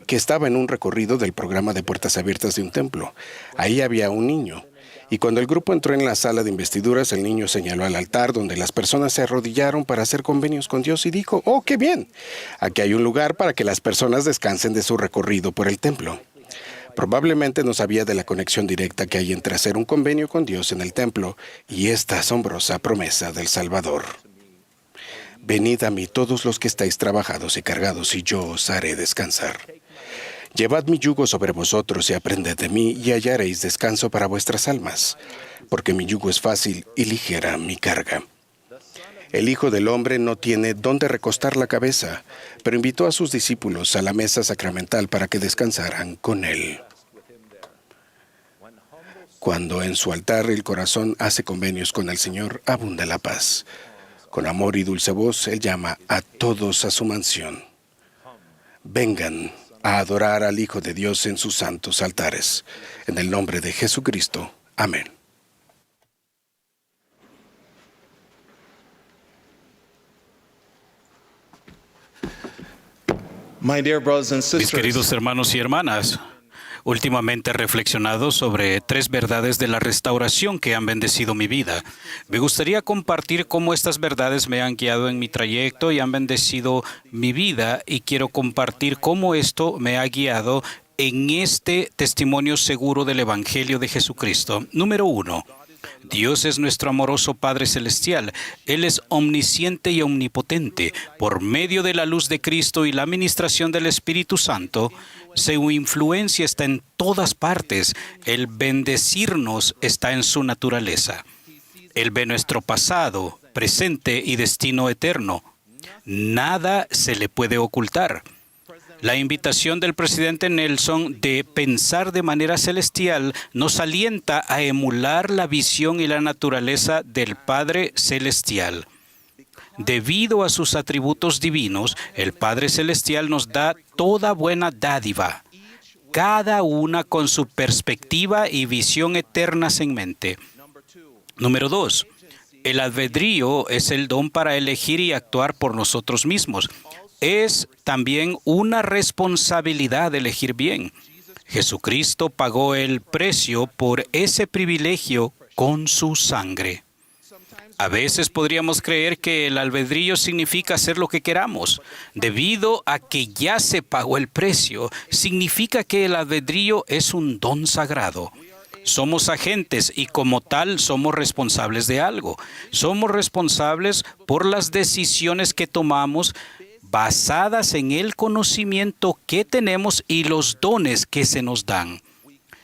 estaba en un recorrido del programa de Puertas Abiertas de un templo. Ahí había un niño. Y cuando el grupo entró en la sala de investiduras, el niño señaló al altar donde las personas se arrodillaron para hacer convenios con Dios y dijo, ¡oh, qué bien! Aquí hay un lugar para que las personas descansen de su recorrido por el templo. Probablemente no sabía de la conexión directa que hay entre hacer un convenio con Dios en el templo y esta asombrosa promesa del Salvador. Venid a mí todos los que estáis trabajados y cargados, y yo os haré descansar. Llevad mi yugo sobre vosotros y aprended de mí, y hallaréis descanso para vuestras almas, porque mi yugo es fácil y ligera mi carga. El Hijo del Hombre no tiene dónde recostar la cabeza, pero invitó a sus discípulos a la mesa sacramental para que descansaran con él. Cuando en su altar el corazón hace convenios con el Señor, abunda la paz. Con amor y dulce voz, Él llama a todos a su mansión. Vengan a adorar al Hijo de Dios en sus santos altares. En el nombre de Jesucristo. Amén. Mis queridos hermanos y hermanas, últimamente he reflexionado sobre 3 verdades de la restauración que han bendecido mi vida. Me gustaría compartir cómo estas verdades me han guiado en mi trayecto y han bendecido mi vida, y quiero compartir cómo esto me ha guiado en este testimonio seguro del Evangelio de Jesucristo. Número 1. Dios es nuestro amoroso Padre Celestial. Él es omnisciente y omnipotente. Por medio de la luz de Cristo y la administración del Espíritu Santo, su influencia está en todas partes. El bendecirnos está en su naturaleza. Él ve nuestro pasado, presente y destino eterno. Nada se le puede ocultar. La invitación del presidente Nelson de pensar de manera celestial nos alienta a emular la visión y la naturaleza del Padre Celestial. Debido a sus atributos divinos, el Padre Celestial nos da toda buena dádiva, cada una con su perspectiva y visión eternas en mente. Número 2. El albedrío es el don para elegir y actuar por nosotros mismos. Es también una responsabilidad de elegir bien. Jesucristo pagó el precio por ese privilegio con su sangre. A veces podríamos creer que el albedrío significa hacer lo que queramos. Debido a que ya se pagó el precio, significa que el albedrío es un don sagrado. Somos agentes y como tal somos responsables de algo. Somos responsables por las decisiones que tomamos basadas en el conocimiento que tenemos y los dones que se nos dan.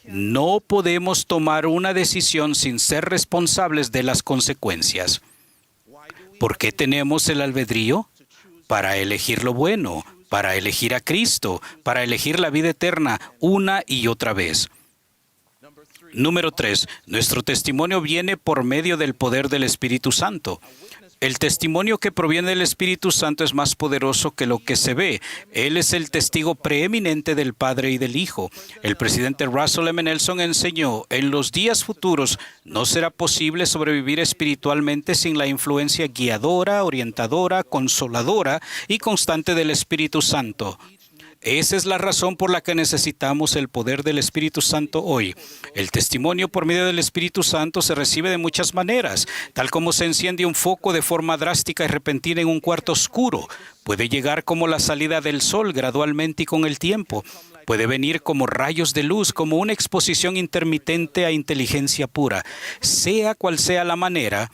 No podemos tomar una decisión sin ser responsables de las consecuencias. ¿Por qué tenemos el albedrío? Para elegir lo bueno, para elegir a Cristo, para elegir la vida eterna una y otra vez. Número 3. Nuestro testimonio viene por medio del poder del Espíritu Santo. El testimonio que proviene del Espíritu Santo es más poderoso que lo que se ve. Él es el testigo preeminente del Padre y del Hijo. El presidente Russell M. Nelson enseñó, en los días futuros no será posible sobrevivir espiritualmente sin la influencia guiadora, orientadora, consoladora y constante del Espíritu Santo. Esa es la razón por la que necesitamos el poder del Espíritu Santo hoy. El testimonio por medio del Espíritu Santo se recibe de muchas maneras, tal como se enciende un foco de forma drástica y repentina en un cuarto oscuro. Puede llegar como la salida del sol gradualmente y con el tiempo. Puede venir como rayos de luz, como una exposición intermitente a inteligencia pura. Sea cual sea la manera,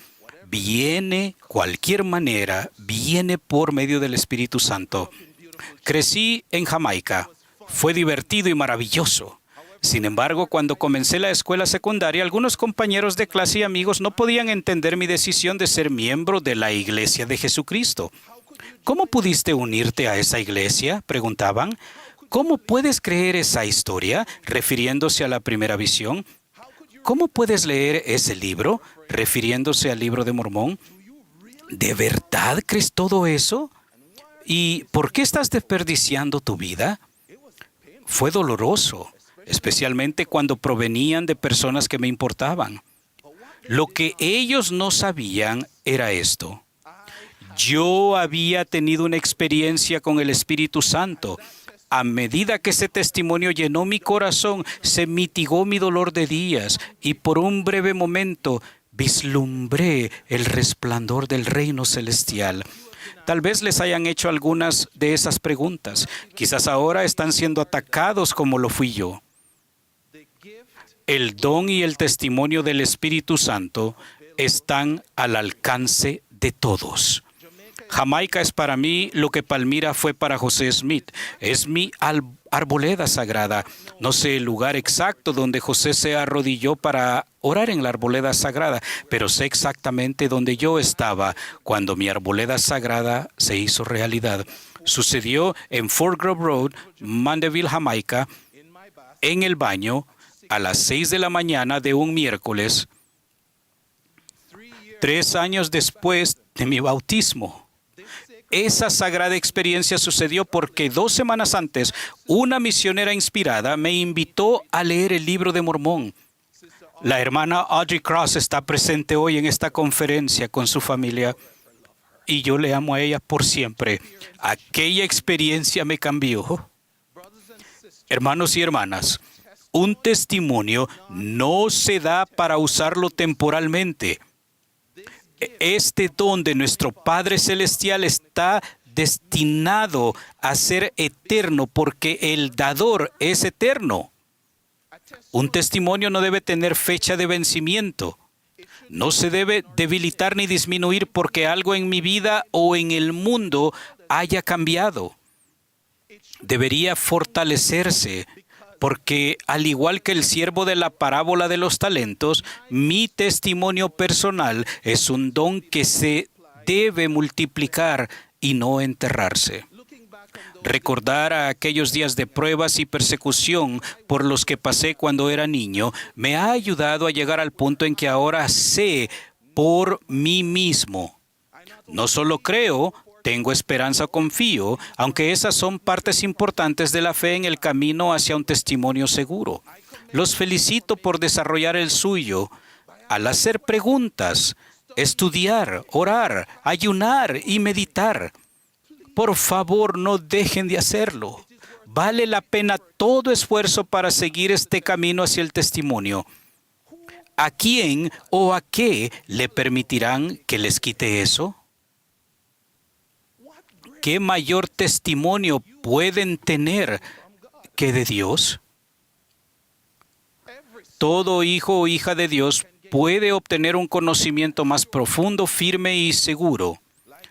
cualquier manera, viene por medio del Espíritu Santo. Crecí en Jamaica. Fue divertido y maravilloso. Sin embargo, cuando comencé la escuela secundaria, algunos compañeros de clase y amigos no podían entender mi decisión de ser miembro de la Iglesia de Jesucristo. ¿Cómo pudiste unirte a esa iglesia?, preguntaban. ¿Cómo puedes creer esa historia?, refiriéndose a la primera visión. ¿Cómo puedes leer ese libro?, refiriéndose al libro de Mormón. ¿De verdad crees todo eso? ¿Y por qué estás desperdiciando tu vida? Fue doloroso, especialmente cuando provenían de personas que me importaban. Lo que ellos no sabían era esto. Yo había tenido una experiencia con el Espíritu Santo. A medida que ese testimonio llenó mi corazón, se mitigó mi dolor de días y por un breve momento vislumbré el resplandor del reino celestial. Tal vez les hayan hecho algunas de esas preguntas. Quizás ahora están siendo atacados como lo fui yo. El don y el testimonio del Espíritu Santo están al alcance de todos. Jamaica es para mí lo que Palmira fue para José Smith. Es mi arboleda sagrada. No sé el lugar exacto donde José se arrodilló para orar en la arboleda sagrada, pero sé exactamente dónde yo estaba cuando mi arboleda sagrada se hizo realidad. Sucedió en Fort Grove Road, Mandeville, Jamaica, en el baño, a las 6 de la mañana de un miércoles, 3 años después de mi bautismo. Esa sagrada experiencia sucedió porque 2 semanas antes, una misionera inspirada me invitó a leer el Libro de Mormón. La hermana Audrey Cross está presente hoy en esta conferencia con su familia y yo le amo a ella por siempre. Aquella experiencia me cambió. Hermanos y hermanas, un testimonio no se da para usarlo temporalmente. Este don de nuestro Padre Celestial está destinado a ser eterno porque el dador es eterno. Un testimonio no debe tener fecha de vencimiento. No se debe debilitar ni disminuir porque algo en mi vida o en el mundo haya cambiado. Debería fortalecerse. Porque al igual que el siervo de la parábola de los talentos, mi testimonio personal es un don que se debe multiplicar y no enterrarse. Recordar a aquellos días de pruebas y persecución por los que pasé cuando era niño me ha ayudado a llegar al punto en que ahora sé por mí mismo. No solo creo, tengo esperanza o confío, aunque esas son partes importantes de la fe en el camino hacia un testimonio seguro. Los felicito por desarrollar el suyo al hacer preguntas, estudiar, orar, ayunar y meditar. Por favor, no dejen de hacerlo. Vale la pena todo esfuerzo para seguir este camino hacia el testimonio. ¿A quién o a qué le permitirán que les quite eso? ¿Qué mayor testimonio pueden tener que de Dios? Todo hijo o hija de Dios puede obtener un conocimiento más profundo, firme y seguro.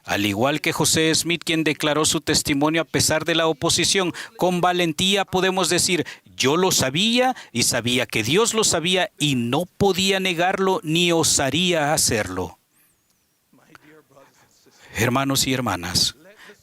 Al igual que José Smith, quien declaró su testimonio a pesar de la oposición, con valentía podemos decir, yo lo sabía y sabía que Dios lo sabía y no podía negarlo ni osaría hacerlo. Hermanos y hermanas,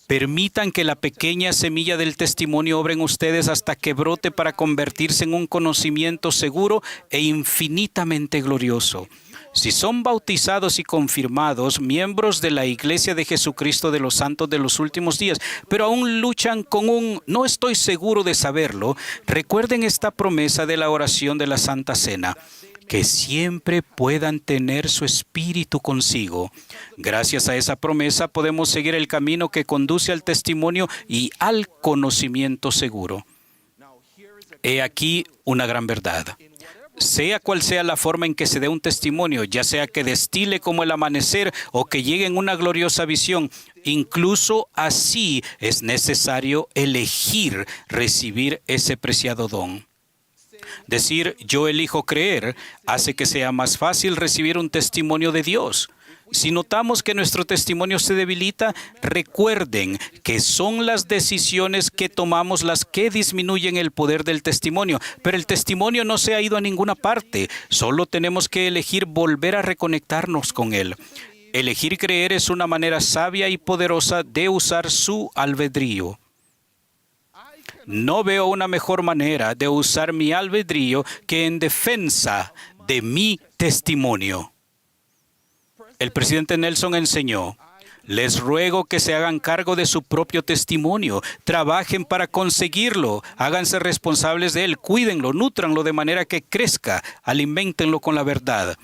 permitan que la pequeña semilla del testimonio obre en ustedes hasta que brote para convertirse en un conocimiento seguro e infinitamente glorioso. Si son bautizados y confirmados, miembros de la Iglesia de Jesucristo de los Santos de los Últimos Días, pero aún luchan con un "no estoy seguro de saberlo", recuerden esta promesa de la oración de la Santa Cena. Que siempre puedan tener su espíritu consigo. Gracias a esa promesa podemos seguir el camino que conduce al testimonio y al conocimiento seguro. He aquí una gran verdad. Sea cual sea la forma en que se dé un testimonio, ya sea que destile como el amanecer o que llegue en una gloriosa visión, incluso así es necesario elegir recibir ese preciado don. Decir yo elijo creer hace que sea más fácil recibir un testimonio de Dios. Si notamos que nuestro testimonio se debilita, recuerden que son las decisiones que tomamos las que disminuyen el poder del testimonio. Pero el testimonio no se ha ido a ninguna parte. Solo tenemos que elegir volver a reconectarnos con él. Elegir creer es una manera sabia y poderosa de usar su albedrío. No veo una mejor manera de usar mi albedrío que en defensa de mi testimonio. El presidente Nelson enseñó, les ruego que se hagan cargo de su propio testimonio, trabajen para conseguirlo, háganse responsables de él, cuídenlo, nútranlo de manera que crezca, aliméntenlo con la verdad.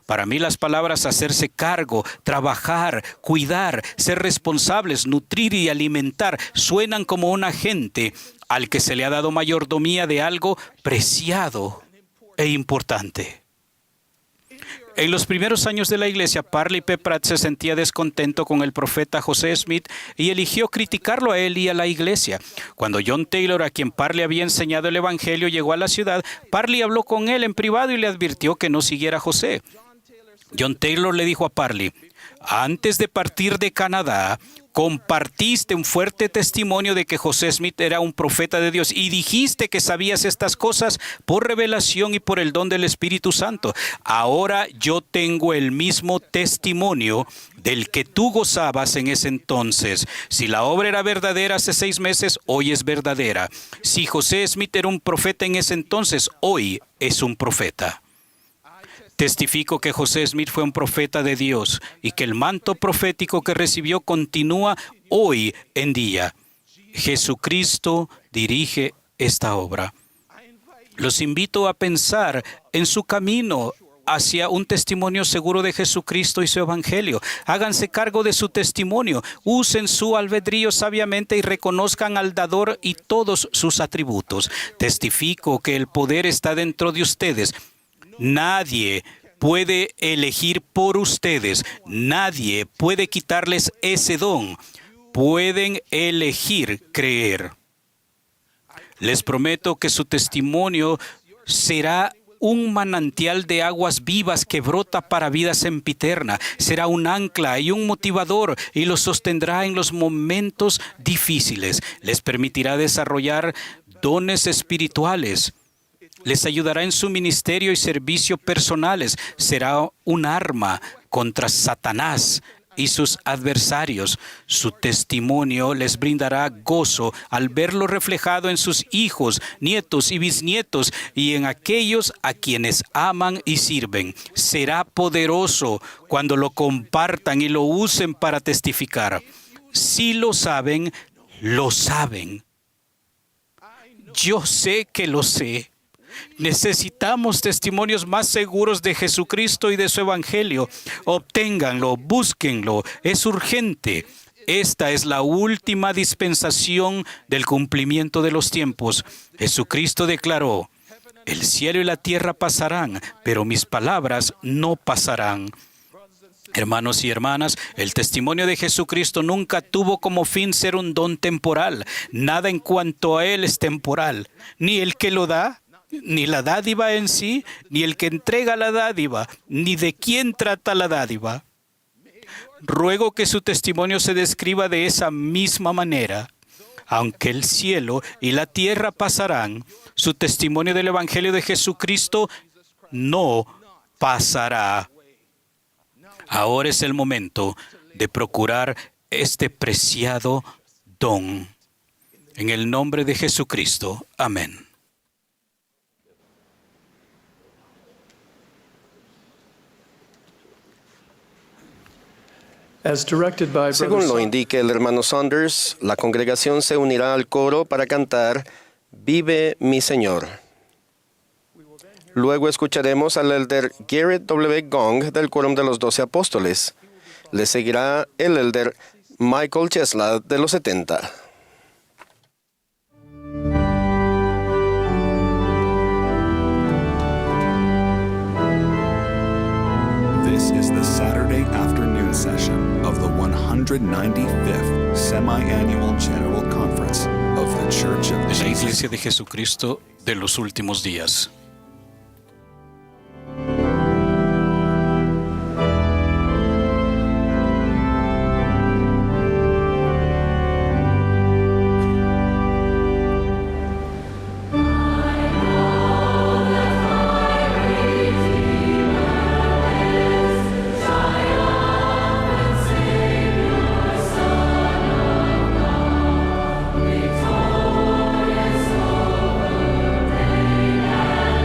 Para mí las palabras hacerse cargo, trabajar, cuidar, ser responsables, nutrir y alimentar suenan como un agente al que se le ha dado mayordomía de algo preciado e importante. En los primeros años de la iglesia, Parley P. Pratt se sentía descontento con el profeta José Smith y eligió criticarlo a él y a la iglesia. Cuando John Taylor, a quien Parley había enseñado el evangelio, llegó a la ciudad, Parley habló con él en privado y le advirtió que no siguiera a José. John Taylor le dijo a Parley: antes de partir de Canadá, compartiste un fuerte testimonio de que José Smith era un profeta de Dios y dijiste que sabías estas cosas por revelación y por el don del Espíritu Santo. Ahora yo tengo el mismo testimonio del que tú gozabas en ese entonces. Si la obra era verdadera hace 6 meses, hoy es verdadera. Si José Smith era un profeta en ese entonces, hoy es un profeta. Testifico que José Smith fue un profeta de Dios y que el manto profético que recibió continúa hoy en día. Jesucristo dirige esta obra. Los invito a pensar en su camino hacia un testimonio seguro de Jesucristo y su evangelio. Háganse cargo de su testimonio, usen su albedrío sabiamente y reconozcan al dador y todos sus atributos. Testifico que el poder está dentro de ustedes. Nadie puede elegir por ustedes. Nadie puede quitarles ese don. Pueden elegir creer. Les prometo que su testimonio será un manantial de aguas vivas que brota para vida sempiterna. Será un ancla y un motivador y los sostendrá en los momentos difíciles. Les permitirá desarrollar dones espirituales. Les ayudará en su ministerio y servicio personales. Será un arma contra Satanás y sus adversarios. Su testimonio les brindará gozo al verlo reflejado en sus hijos, nietos y bisnietos y en aquellos a quienes aman y sirven. Será poderoso cuando lo compartan y lo usen para testificar. Si lo saben, lo saben. Yo sé que lo sé. Necesitamos testimonios más seguros de Jesucristo y de su evangelio. Obténganlo, búsquenlo, es urgente. Esta es la última dispensación del cumplimiento de los tiempos. Jesucristo declaró: el cielo y la tierra pasarán, pero mis palabras no pasarán. Hermanos y hermanas, el testimonio de Jesucristo nunca tuvo como fin ser un don temporal. Nada en cuanto a Él es temporal, ni el que lo da, ni la dádiva en sí, ni el que entrega la dádiva, ni de quién trata la dádiva. Ruego que su testimonio se describa de esa misma manera. Aunque el cielo y la tierra pasarán, su testimonio del Evangelio de Jesucristo no pasará. Ahora es el momento de procurar este preciado don. En el nombre de Jesucristo. Amén. Según lo indique el hermano Saunders, la congregación se unirá al coro para cantar Vive mi Señor. Luego escucharemos al elder Garrett W. Gong del Quórum de los 12 Apóstoles. Le seguirá el elder Michael Chesla de los 70. This is the Saturday afternoon session of the 195th Semi-Annual General Conference of the Church of De la Jesus. Iglesia de Jesucristo de los últimos días. Victorious over day and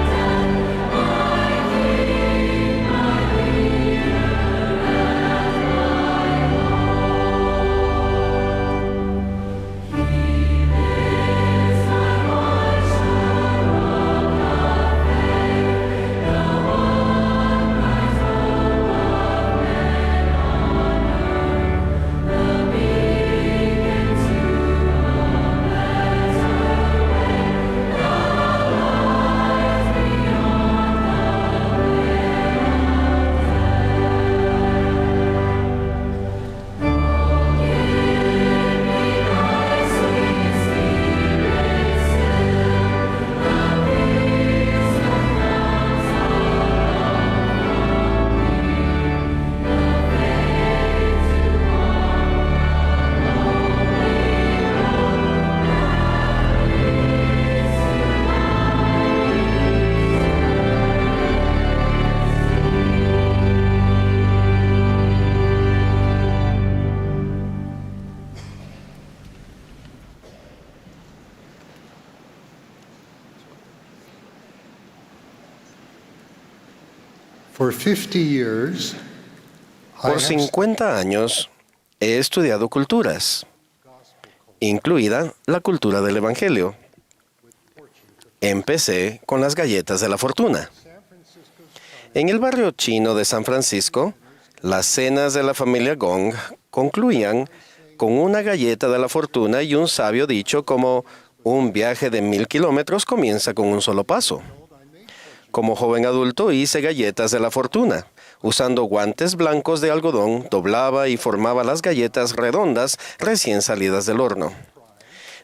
For 50 years, Por 50 años he estudiado culturas, incluida la cultura del Evangelio. Empecé con las galletas de la fortuna. En el barrio chino de San Francisco, las cenas de la familia Gong concluían con una galleta de la fortuna y un sabio dicho como un viaje de 1000 kilómetros comienza con un solo paso. Como joven adulto hice galletas de la fortuna. Usando guantes blancos de algodón, doblaba y formaba las galletas redondas recién salidas del horno.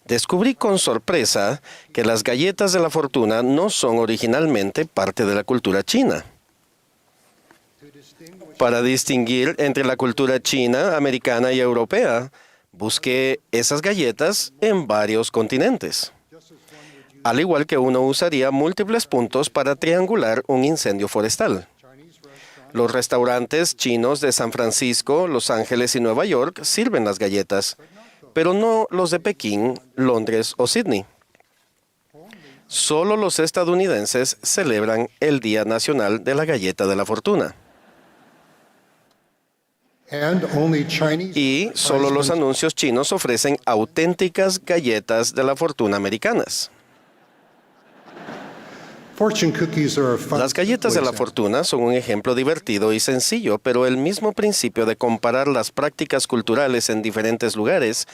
Descubrí con sorpresa que las galletas de la fortuna no son originalmente parte de la cultura china. Para distinguir entre la cultura china, americana y europea, busqué esas galletas en varios continentes. Al igual que uno usaría múltiples puntos para triangular un incendio forestal. Los restaurantes chinos de San Francisco, Los Ángeles y Nueva York sirven las galletas, pero no los de Pekín, Londres o Sydney. Solo los estadounidenses celebran el Día Nacional de la Galleta de la Fortuna. Y solo los anuncios chinos ofrecen auténticas galletas de la fortuna americanas. Las galletas de la fortuna son un ejemplo divertido y sencillo, pero el mismo principio de comparar las prácticas culturales en diferentes lugares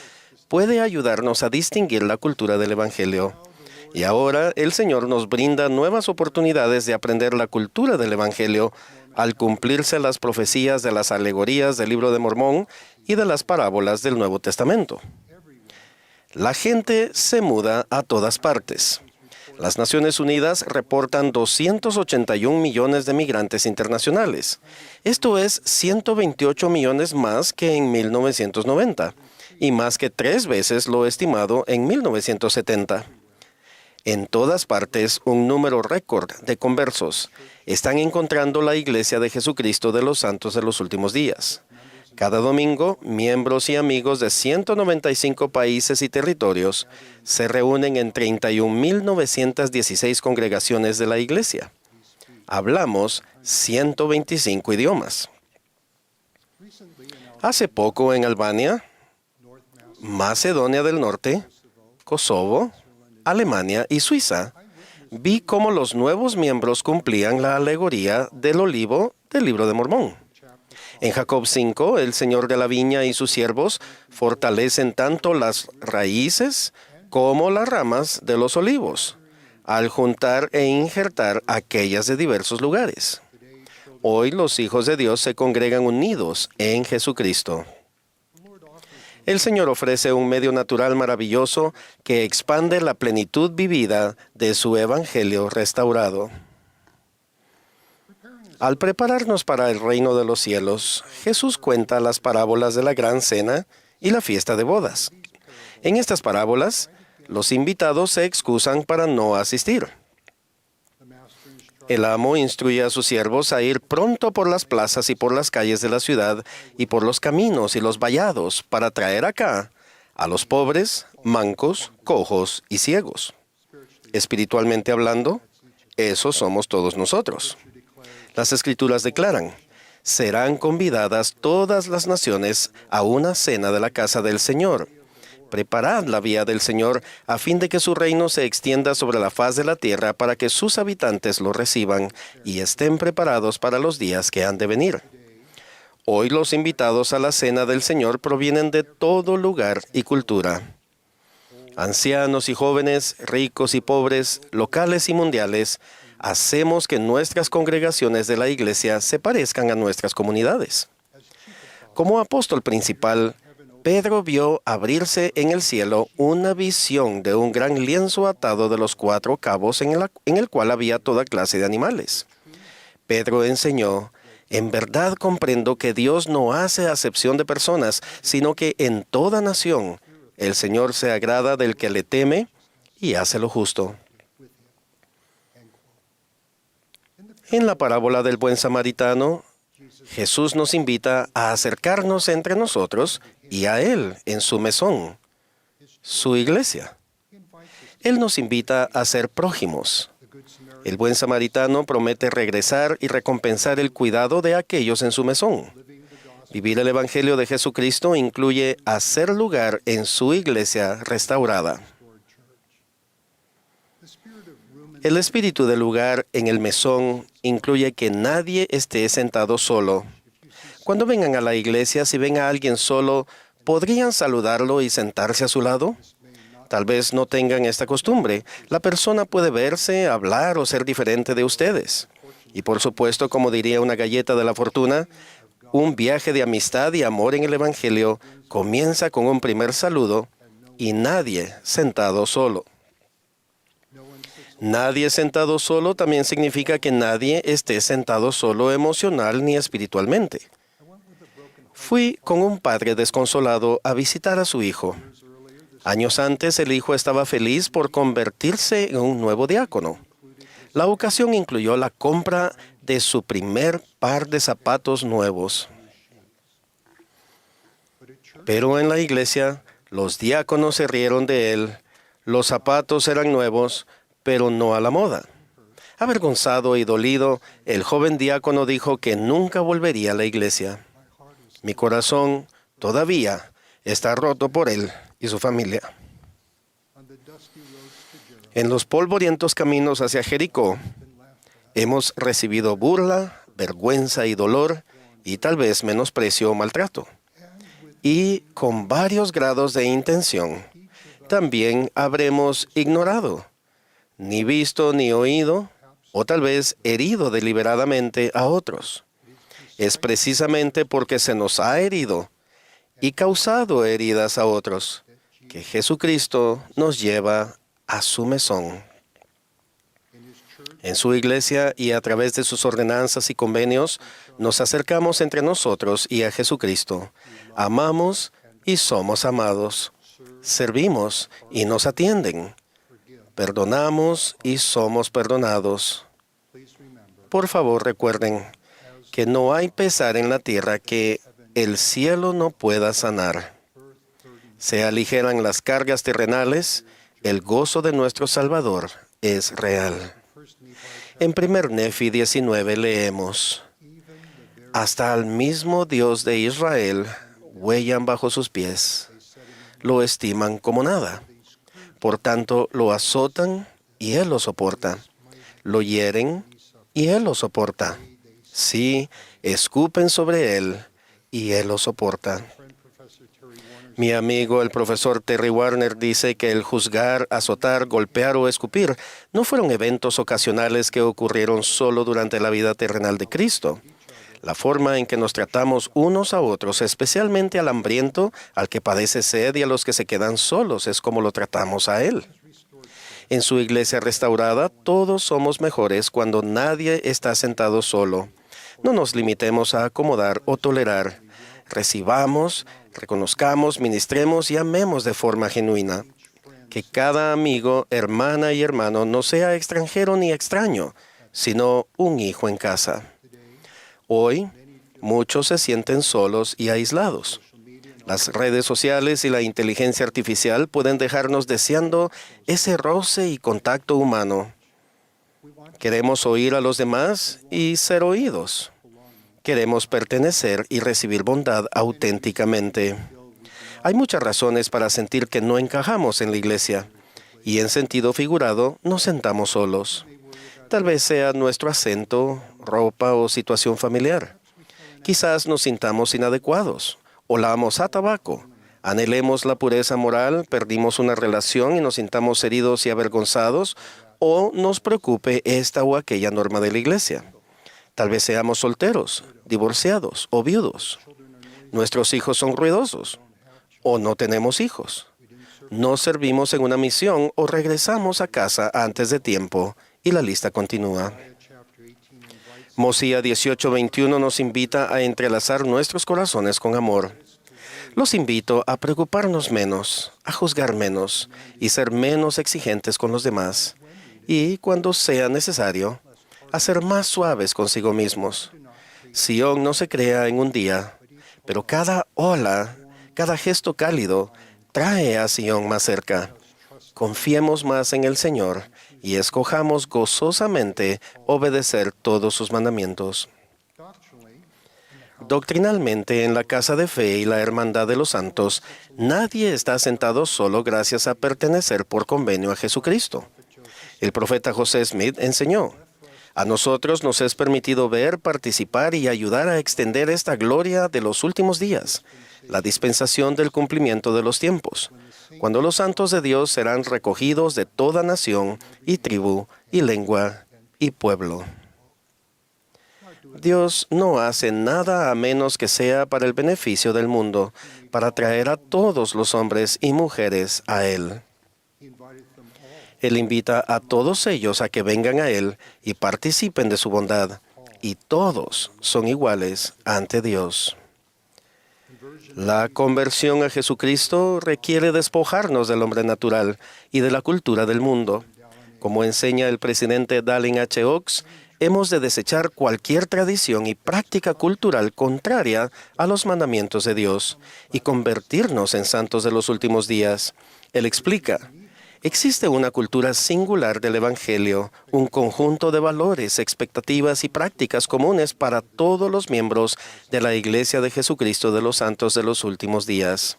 puede ayudarnos a distinguir la cultura del Evangelio. Y ahora el Señor nos brinda nuevas oportunidades de aprender la cultura del Evangelio al cumplirse las profecías de las alegorías del Libro de Mormón y de las parábolas del Nuevo Testamento. La gente se muda a todas partes. Las Naciones Unidas reportan 281 millones de migrantes internacionales. Esto es 128 millones más que en 1990 y más que 3 veces lo estimado en 1970. En todas partes, un número récord de conversos están encontrando la Iglesia de Jesucristo de los Santos de los Últimos Días. Cada domingo, miembros y amigos de 195 países y territorios se reúnen en 31.916 congregaciones de la Iglesia. Hablamos 125 idiomas. Hace poco en Albania, Macedonia del Norte, Kosovo, Alemania y Suiza, vi cómo los nuevos miembros cumplían la alegoría del olivo del Libro de Mormón. En Jacob 5, el Señor de la viña y sus siervos fortalecen tanto las raíces como las ramas de los olivos, al juntar e injertar aquellas de diversos lugares. Hoy los hijos de Dios se congregan unidos en Jesucristo. El Señor ofrece un medio natural maravilloso que expande la plenitud vivida de su Evangelio restaurado. Al prepararnos para el reino de los cielos, Jesús cuenta las parábolas de la gran cena y la fiesta de bodas. En estas parábolas, los invitados se excusan para no asistir. El amo instruye a sus siervos a ir pronto por las plazas y por las calles de la ciudad y por los caminos y los vallados para traer acá a los pobres, mancos, cojos y ciegos. Espiritualmente hablando, esos somos todos nosotros. Las Escrituras declaran, serán convidadas todas las naciones a una cena de la casa del Señor. Preparad la vía del Señor a fin de que su reino se extienda sobre la faz de la tierra para que sus habitantes lo reciban y estén preparados para los días que han de venir. Hoy los invitados a la cena del Señor provienen de todo lugar y cultura. Ancianos y jóvenes, ricos y pobres, locales y mundiales, hacemos que nuestras congregaciones de la Iglesia se parezcan a nuestras comunidades. Como apóstol principal, Pedro vio abrirse en el cielo una visión de un gran lienzo atado de los 4 cabos en el cual había toda clase de animales. Pedro enseñó, en verdad comprendo que Dios no hace acepción de personas, sino que en toda nación el Señor se agrada del que le teme y hace lo justo. En la parábola del buen samaritano, Jesús nos invita a acercarnos entre nosotros y a Él en su mesón, su iglesia. Él nos invita a ser prójimos. El buen samaritano promete regresar y recompensar el cuidado de aquellos en su mesón. Vivir el Evangelio de Jesucristo incluye hacer lugar en su iglesia restaurada. El espíritu del lugar en el mesón incluye que nadie esté sentado solo. Cuando vengan a la iglesia, si ven a alguien solo, ¿podrían saludarlo y sentarse a su lado? Tal vez no tengan esta costumbre. La persona puede verse, hablar o ser diferente de ustedes. Y por supuesto, como diría una galleta de la fortuna, un viaje de amistad y amor en el Evangelio comienza con un primer saludo y nadie sentado solo. Nadie sentado solo también significa que nadie esté sentado solo emocional ni espiritualmente. Fui con un padre desconsolado a visitar a su hijo. Años antes, el hijo estaba feliz por convertirse en un nuevo diácono. La ocasión incluyó la compra de su primer par de zapatos nuevos. Pero en la iglesia, los diáconos se rieron de él. Los zapatos eran nuevos, pero no a la moda. Avergonzado y dolido, el joven diácono dijo que nunca volvería a la iglesia. Mi corazón todavía está roto por él y su familia. En los polvorientos caminos hacia Jericó, hemos recibido burla, vergüenza y dolor, y tal vez menosprecio o maltrato. Y con varios grados de intención, también habremos ignorado, ni visto ni oído, o tal vez herido deliberadamente a otros. Es precisamente porque se nos ha herido y causado heridas a otros que Jesucristo nos lleva a su mesón. En su iglesia y a través de sus ordenanzas y convenios, nos acercamos entre nosotros y a Jesucristo. Amamos y somos amados. Servimos y nos atienden. Perdonamos y somos perdonados. Por favor, recuerden que no hay pesar en la tierra que el cielo no pueda sanar. Se aligeran las cargas terrenales, el gozo de nuestro Salvador es real. En 1 Nefi 19 leemos: hasta al mismo Dios de Israel huellan bajo sus pies, lo estiman como nada. Por tanto, lo azotan y Él lo soporta. Lo hieren y Él lo soporta. Sí, escupen sobre Él y Él lo soporta. Mi amigo, el profesor Terry Warner, dice que el juzgar, azotar, golpear o escupir no fueron eventos ocasionales que ocurrieron solo durante la vida terrenal de Cristo. La forma en que nos tratamos unos a otros, especialmente al hambriento, al que padece sed y a los que se quedan solos, es como lo tratamos a Él. En su iglesia restaurada, todos somos mejores cuando nadie está sentado solo. No nos limitemos a acomodar o tolerar. Recibamos, reconozcamos, ministremos y amemos de forma genuina. Que cada amigo, hermana y hermano no sea extranjero ni extraño, sino un hijo en casa. Hoy, muchos se sienten solos y aislados. Las redes sociales y la inteligencia artificial pueden dejarnos deseando ese roce y contacto humano. Queremos oír a los demás y ser oídos. Queremos pertenecer y recibir bondad auténticamente. Hay muchas razones para sentir que no encajamos en la iglesia, y en sentido figurado nos sentamos solos. Tal vez sea nuestro acento, ropa o situación familiar. Quizás nos sintamos inadecuados, olamos a tabaco, anhelemos la pureza moral, perdimos una relación y nos sintamos heridos y avergonzados, o nos preocupe esta o aquella norma de la iglesia. Tal vez seamos solteros, divorciados o viudos. Nuestros hijos son ruidosos, o no tenemos hijos. No servimos en una misión o regresamos a casa antes de tiempo, y la lista continúa. Mosía 18:21 nos invita a entrelazar nuestros corazones con amor. Los invito a preocuparnos menos, a juzgar menos y ser menos exigentes con los demás. Y, cuando sea necesario, a ser más suaves consigo mismos. Sion no se crea en un día, pero cada ola, cada gesto cálido, trae a Sion más cerca. Confiemos más en el Señor y escojamos gozosamente obedecer todos sus mandamientos. Doctrinalmente, en la Casa de Fe y la Hermandad de los Santos, nadie está sentado solo gracias a pertenecer por convenio a Jesucristo. El profeta José Smith enseñó: a nosotros nos es permitido ver, participar y ayudar a extender esta gloria de los últimos días, la dispensación del cumplimiento de los tiempos, cuando los santos de Dios serán recogidos de toda nación y tribu y lengua y pueblo. Dios no hace nada a menos que sea para el beneficio del mundo, para traer a todos los hombres y mujeres a Él. Él invita a todos ellos a que vengan a Él y participen de su bondad, y todos son iguales ante Dios. La conversión a Jesucristo requiere despojarnos del hombre natural y de la cultura del mundo. Como enseña el presidente Dallin H. Oaks, hemos de desechar cualquier tradición y práctica cultural contraria a los mandamientos de Dios y convertirnos en santos de los últimos días. Él explica: existe una cultura singular del Evangelio, un conjunto de valores, expectativas y prácticas comunes para todos los miembros de la Iglesia de Jesucristo de los Santos de los últimos días.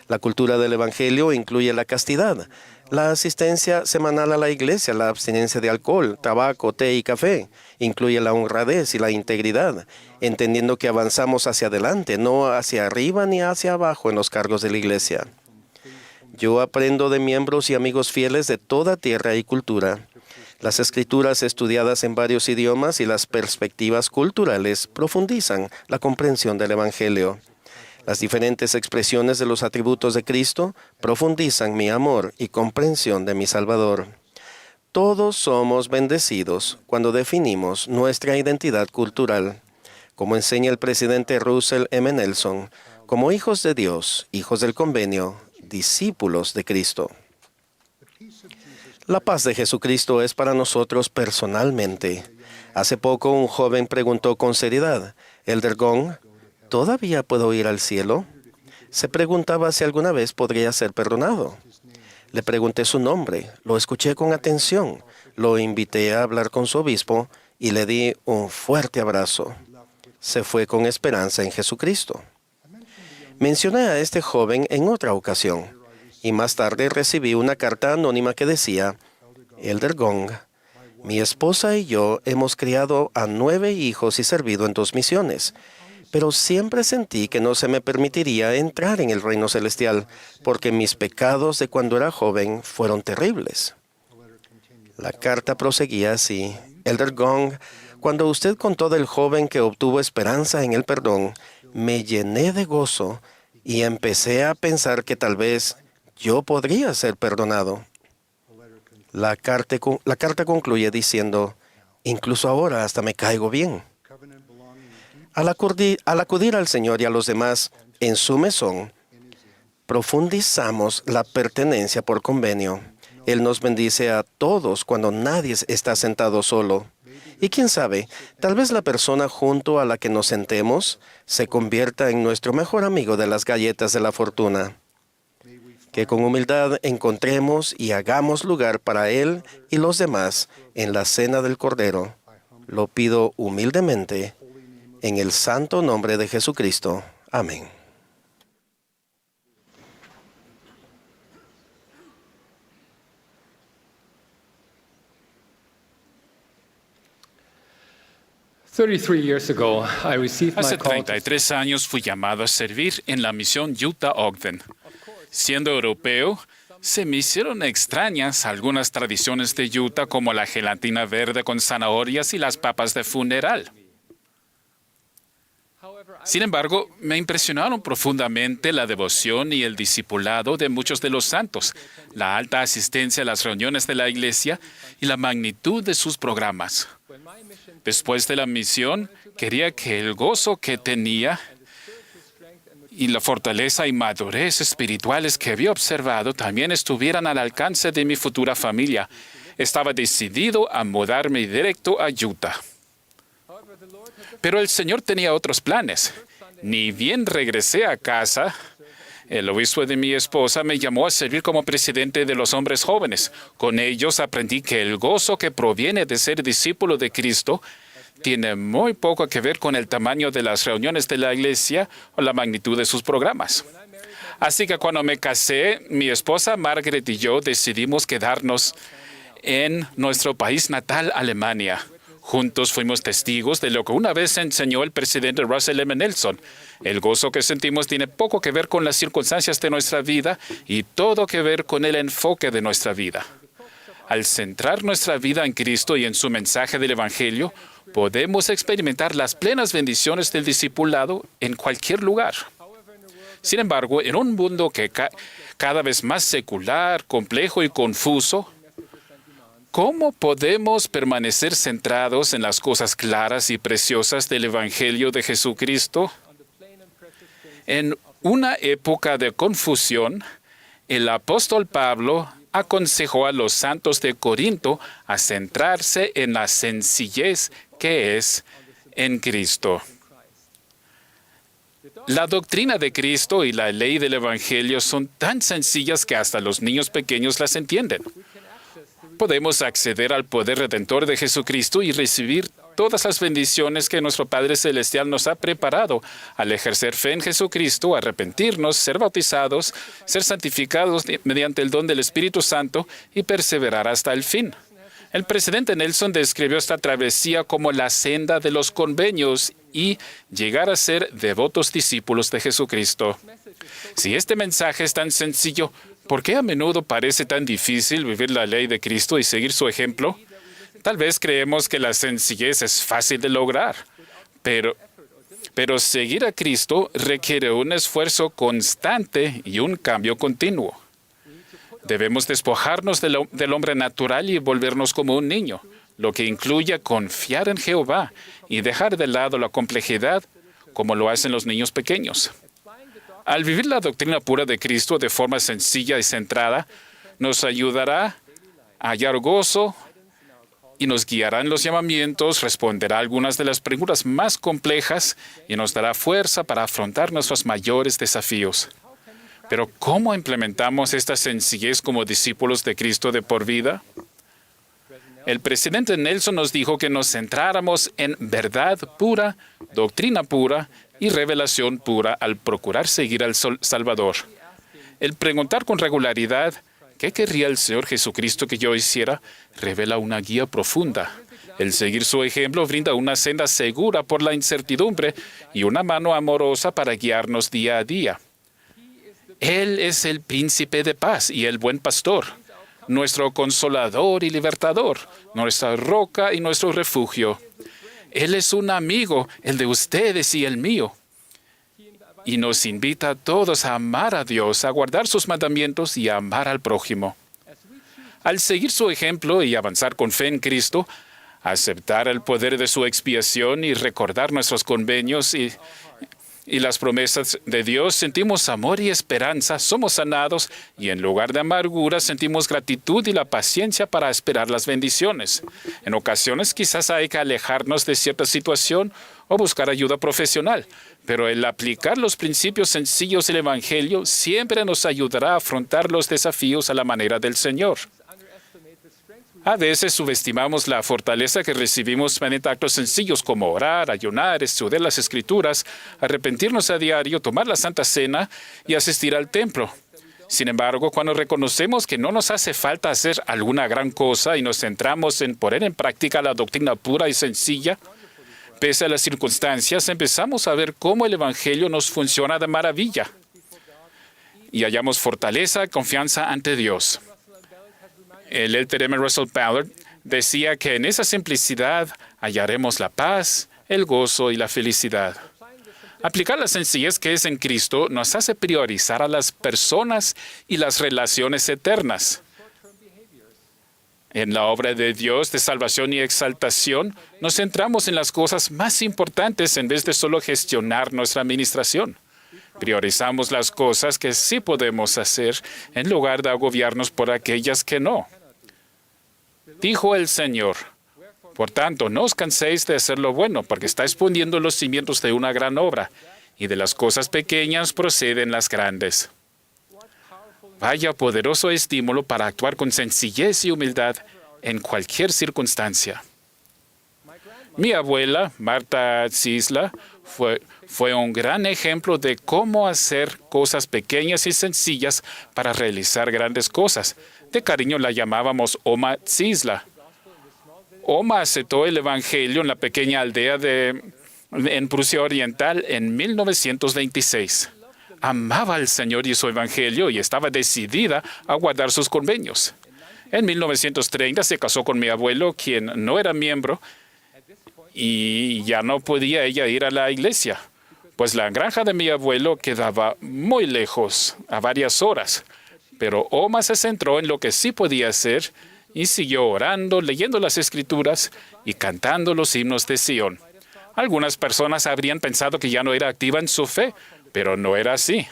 La cultura del Evangelio incluye la castidad, la asistencia semanal a la iglesia, la abstinencia de alcohol, tabaco, té y café. Incluye la honradez y la integridad, entendiendo que avanzamos hacia adelante, no hacia arriba ni hacia abajo en los cargos de la iglesia. Yo aprendo de miembros y amigos fieles de toda tierra y cultura. Las escrituras estudiadas en varios idiomas y las perspectivas culturales profundizan la comprensión del Evangelio. Las diferentes expresiones de los atributos de Cristo profundizan mi amor y comprensión de mi Salvador. Todos somos bendecidos cuando definimos nuestra identidad cultural. Como enseña el presidente Russell M. Nelson, como hijos de Dios, hijos del convenio, discípulos de Cristo. La paz de Jesucristo es para nosotros personalmente. Hace poco un joven preguntó con seriedad: Elder Gong, ¿todavía puedo ir al cielo? Se preguntaba si alguna vez podría ser perdonado. Le pregunté su nombre, lo escuché con atención, lo invité a hablar con su obispo y le di un fuerte abrazo. Se fue con esperanza en Jesucristo. Mencioné a este joven en otra ocasión y más tarde recibí una carta anónima que decía: Elder Gong, mi esposa y yo hemos criado a 9 hijos y servido en 2 misiones. Pero siempre sentí que no se me permitiría entrar en el reino celestial, porque mis pecados de cuando era joven fueron terribles. La carta proseguía así: Elder Gong, cuando usted contó del joven que obtuvo esperanza en el perdón, me llené de gozo y empecé a pensar que tal vez yo podría ser perdonado. La carta concluye diciendo: incluso ahora hasta me caigo bien. Al acudir al Señor y a los demás en su mesón, profundizamos la pertenencia por convenio. Él nos bendice a todos cuando nadie está sentado solo. Y quién sabe, tal vez la persona junto a la que nos sentemos se convierta en nuestro mejor amigo de las galletas de la fortuna. Que con humildad encontremos y hagamos lugar para él y los demás en la cena del Cordero. Lo pido humildemente, en el santo nombre de Jesucristo. Amén. Hace 33 años fui llamado a servir en la misión Utah-Ogden. Siendo europeo, se me hicieron extrañas algunas tradiciones de Utah, como la gelatina verde con zanahorias y las papas de funeral. Sin embargo, me impresionaron profundamente la devoción y el discipulado de muchos de los santos, la alta asistencia a las reuniones de la iglesia y la magnitud de sus programas. Después de la misión, quería que el gozo que tenía y la fortaleza y madurez espirituales que había observado también estuvieran al alcance de mi futura familia. Estaba decidido a mudarme directo a Utah. Pero el Señor tenía otros planes. Ni bien regresé a casa, El obispo de mi esposa me llamó a servir como presidente de los hombres jóvenes. Con ellos aprendí que el gozo que proviene de ser discípulo de Cristo tiene muy poco que ver con el tamaño de las reuniones de la iglesia o la magnitud de sus programas. Así que cuando me casé, mi esposa Margaret y yo decidimos quedarnos en nuestro país natal, Alemania. Juntos fuimos testigos de lo que una vez enseñó el presidente Russell M. Nelson. El gozo que sentimos tiene poco que ver con las circunstancias de nuestra vida y todo que ver con el enfoque de nuestra vida. Al centrar nuestra vida en Cristo y en su mensaje del Evangelio, podemos experimentar las plenas bendiciones del discipulado en cualquier lugar. Sin embargo, en un mundo que cada vez más secular, complejo y confuso, ¿cómo podemos permanecer centrados en las cosas claras y preciosas del Evangelio de Jesucristo? En una época de confusión, el apóstol Pablo aconsejó a los santos de Corinto a centrarse en la sencillez que es en Cristo. La doctrina de Cristo y la ley del Evangelio son tan sencillas que hasta los niños pequeños las entienden. Podemos acceder al poder redentor de Jesucristo y recibir todas las bendiciones que nuestro Padre Celestial nos ha preparado al ejercer fe en Jesucristo, arrepentirnos, ser bautizados, ser santificados mediante el don del Espíritu Santo y perseverar hasta el fin. El presidente Nelson describió esta travesía como la senda de los convenios y llegar a ser devotos discípulos de Jesucristo. Si este mensaje es tan sencillo, ¿por qué a menudo parece tan difícil vivir la ley de Cristo y seguir su ejemplo? Tal vez creemos que la sencillez es fácil de lograr, pero seguir a Cristo requiere un esfuerzo constante y un cambio continuo. Debemos despojarnos del hombre natural y volvernos como un niño, lo que incluye confiar en Jehová y dejar de lado la complejidad como lo hacen los niños pequeños. Al vivir la doctrina pura de Cristo de forma sencilla y centrada, nos ayudará a hallar gozo y nos guiará en los llamamientos, responderá a algunas de las preguntas más complejas y nos dará fuerza para afrontar nuestros mayores desafíos. Pero ¿cómo implementamos esta sencillez como discípulos de Cristo de por vida? El presidente Nelson nos dijo que nos centráramos en verdad pura, doctrina pura y revelación pura al procurar seguir al Salvador. El preguntar con regularidad ¿qué querría el Señor Jesucristo que yo hiciera? Revela una guía profunda. El seguir su ejemplo brinda una senda segura por la incertidumbre y una mano amorosa para guiarnos día a día. Él es el príncipe de paz y el buen pastor, nuestro consolador y libertador, nuestra roca y nuestro refugio. Él es un amigo, el de ustedes y el mío. Y nos invita a todos a amar a Dios, a guardar sus mandamientos y a amar al prójimo. Al seguir su ejemplo y avanzar con fe en Cristo, aceptar el poder de su expiación y recordar nuestros convenios y las promesas de Dios, sentimos amor y esperanza, somos sanados y en lugar de amargura sentimos gratitud y la paciencia para esperar las bendiciones. En ocasiones quizás hay que alejarnos de cierta situación o buscar ayuda profesional, pero el aplicar los principios sencillos del Evangelio siempre nos ayudará a afrontar los desafíos a la manera del Señor. A veces subestimamos la fortaleza que recibimos mediante actos sencillos como orar, ayunar, estudiar las Escrituras, arrepentirnos a diario, tomar la Santa Cena y asistir al templo. Sin embargo, cuando reconocemos que no nos hace falta hacer alguna gran cosa y nos centramos en poner en práctica la doctrina pura y sencilla, pese a las circunstancias, empezamos a ver cómo el Evangelio nos funciona de maravilla y hallamos fortaleza y confianza ante Dios. El Elder M. Russell Ballard decía que en esa simplicidad hallaremos la paz, el gozo y la felicidad. Aplicar la sencillez que es en Cristo nos hace priorizar a las personas y las relaciones eternas. En la obra de Dios de salvación y exaltación, nos centramos en las cosas más importantes en vez de solo gestionar nuestra administración. Priorizamos las cosas que sí podemos hacer en lugar de agobiarnos por aquellas que no. Dijo el Señor: por tanto, no os canséis de hacer lo bueno, porque estáis poniendo los cimientos de una gran obra, y de las cosas pequeñas proceden las grandes. Vaya poderoso estímulo para actuar con sencillez y humildad en cualquier circunstancia. Mi abuela, Marta Zisla, fue un gran ejemplo de cómo hacer cosas pequeñas y sencillas para realizar grandes cosas. De cariño la llamábamos Oma Zisla. Oma aceptó el Evangelio en la pequeña aldea en Prusia Oriental en 1926. Amaba al Señor y su Evangelio y estaba decidida a guardar sus convenios. En 1930 se casó con mi abuelo, quien no era miembro, y ya no podía ella ir a la iglesia, pues la granja de mi abuelo quedaba muy lejos, a varias horas. Pero Oma se centró en lo que sí podía hacer y siguió orando, leyendo las Escrituras y cantando los himnos de Sion. Algunas personas habrían pensado que ya no era activa en su fe, pero no era así.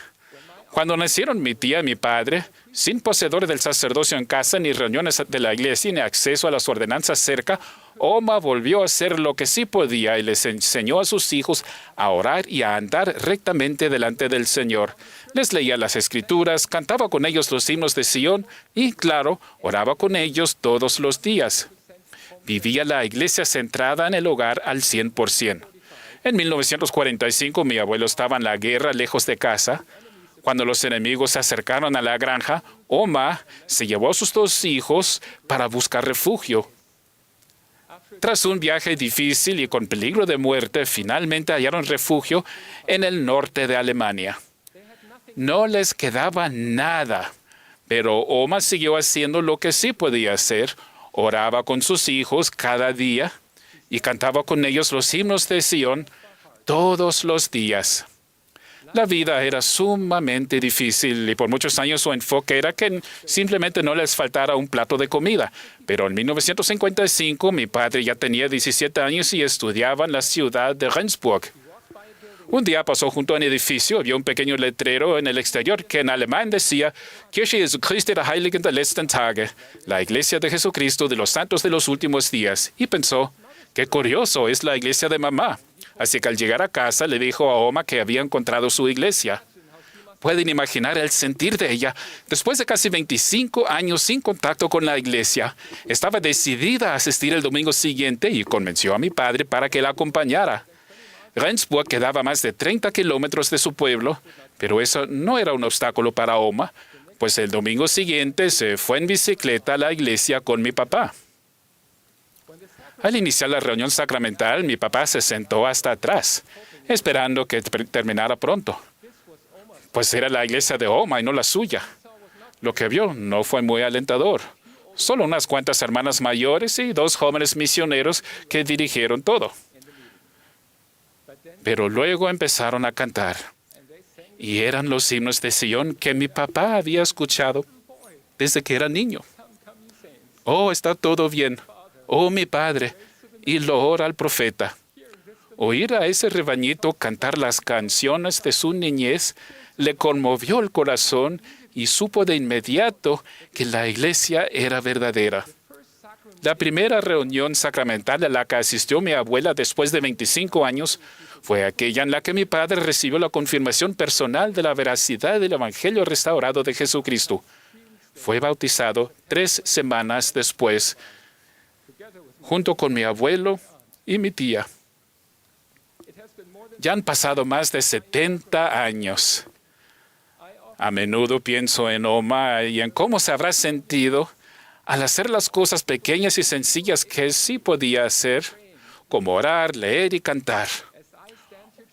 Cuando nacieron mi tía y mi padre, sin poseedores del sacerdocio en casa, ni reuniones de la iglesia, ni acceso a las ordenanzas cerca, Oma volvió a hacer lo que sí podía y les enseñó a sus hijos a orar y a andar rectamente delante del Señor. Les leía las Escrituras, cantaba con ellos los himnos de Sion y, claro, oraba con ellos todos los días. Vivía la iglesia centrada en el hogar al 100%. En 1945 mi abuelo estaba en la guerra lejos de casa. Cuando los enemigos se acercaron a la granja, Oma se llevó a sus 2 hijos para buscar refugio. Tras un viaje difícil y con peligro de muerte, finalmente hallaron refugio en el norte de Alemania. No les quedaba nada, pero Oma siguió haciendo lo que sí podía hacer. Oraba con sus hijos cada día y cantaba con ellos los himnos de Sion todos los días. La vida era sumamente difícil y por muchos años su enfoque era que simplemente no les faltara un plato de comida. Pero en 1955 mi padre ya tenía 17 años y estudiaba en la ciudad de Rendsburg. Un día pasó junto a un edificio, vio un pequeño letrero en el exterior que en alemán decía Kirche Jesu Christi der Heiligen der letzten Tage, la iglesia de Jesucristo de los santos de los últimos días, y pensó, qué curioso, es la iglesia de mamá. Así que al llegar a casa le dijo a Oma que había encontrado su iglesia. Pueden imaginar el sentir de ella. Después de casi 25 años sin contacto con la iglesia, estaba decidida a asistir el domingo siguiente y convenció a mi padre para que la acompañara. Rendsburg quedaba a más de 30 kilómetros de su pueblo, pero eso no era un obstáculo para Oma, pues el domingo siguiente se fue en bicicleta a la iglesia con mi papá. Al iniciar la reunión sacramental, mi papá se sentó hasta atrás, esperando que terminara pronto, pues era la iglesia de Oma y no la suya. Lo que vio no fue muy alentador. Solo unas cuantas hermanas mayores y 2 jóvenes misioneros que dirigieron todo. Pero luego empezaron a cantar, y eran los himnos de Sion que mi papá había escuchado desde que era niño. Oh, está todo bien. Oh, mi padre, y loor al profeta. Oír a ese rebañito cantar las canciones de su niñez le conmovió el corazón y supo de inmediato que la iglesia era verdadera. La primera reunión sacramental a la que asistió mi abuela después de 25 años fue aquella en la que mi padre recibió la confirmación personal de la veracidad del Evangelio restaurado de Jesucristo. Fue bautizado 3 semanas después, junto con mi abuelo y mi tía. Ya han pasado más de 70 años. A menudo pienso en Oma y en cómo se habrá sentido al hacer las cosas pequeñas y sencillas que sí podía hacer, como orar, leer y cantar.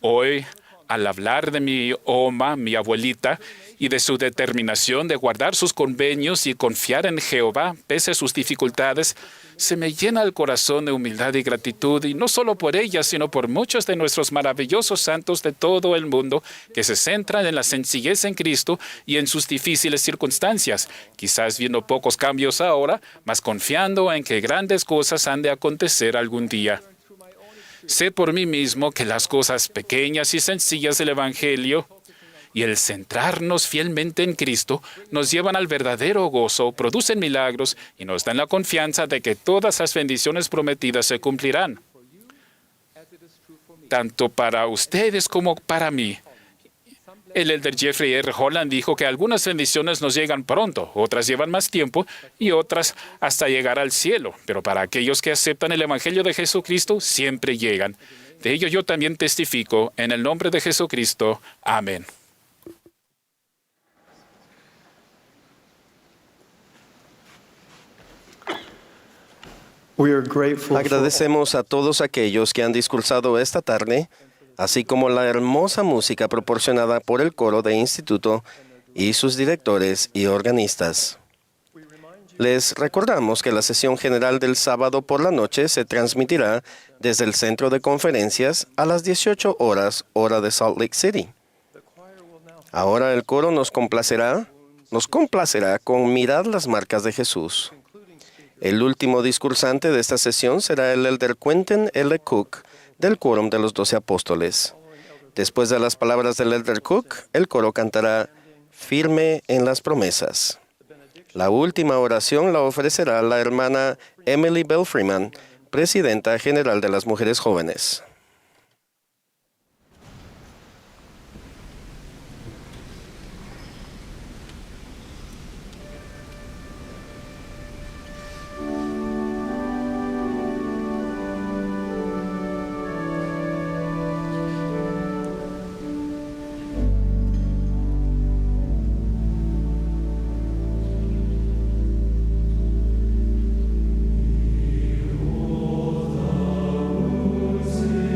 Hoy, al hablar de mi Oma, mi abuelita, y de su determinación de guardar sus convenios y confiar en Jehová pese a sus dificultades, se me llena el corazón de humildad y gratitud, y no solo por ella, sino por muchos de nuestros maravillosos santos de todo el mundo que se centran en la sencillez en Cristo y en sus difíciles circunstancias, quizás viendo pocos cambios ahora, mas confiando en que grandes cosas han de acontecer algún día. Sé por mí mismo que las cosas pequeñas y sencillas del Evangelio y el centrarnos fielmente en Cristo nos llevan al verdadero gozo, producen milagros y nos dan la confianza de que todas las bendiciones prometidas se cumplirán, tanto para ustedes como para mí. El elder Jeffrey R. Holland dijo que algunas bendiciones nos llegan pronto, otras llevan más tiempo y otras hasta llegar al cielo. Pero para aquellos que aceptan el Evangelio de Jesucristo, siempre llegan. De ello yo también testifico en el nombre de Jesucristo. Amén. Agradecemos a todos aquellos que han discursado esta tarde, así como la hermosa música proporcionada por el coro de instituto y sus directores y organistas. Les recordamos que la sesión general del sábado por la noche se transmitirá desde el centro de conferencias a las 18 horas, hora de Salt Lake City. Ahora el coro nos complacerá con Mirad las marcas de Jesús. El último discursante de esta sesión será el elder Quentin L. Cook, del Quórum de los 12 Apóstoles. Después de las palabras del elder Cook, el coro cantará Firme en las promesas. La última oración la ofrecerá la hermana Emily Bell Freeman, presidenta general de las Mujeres Jóvenes. Say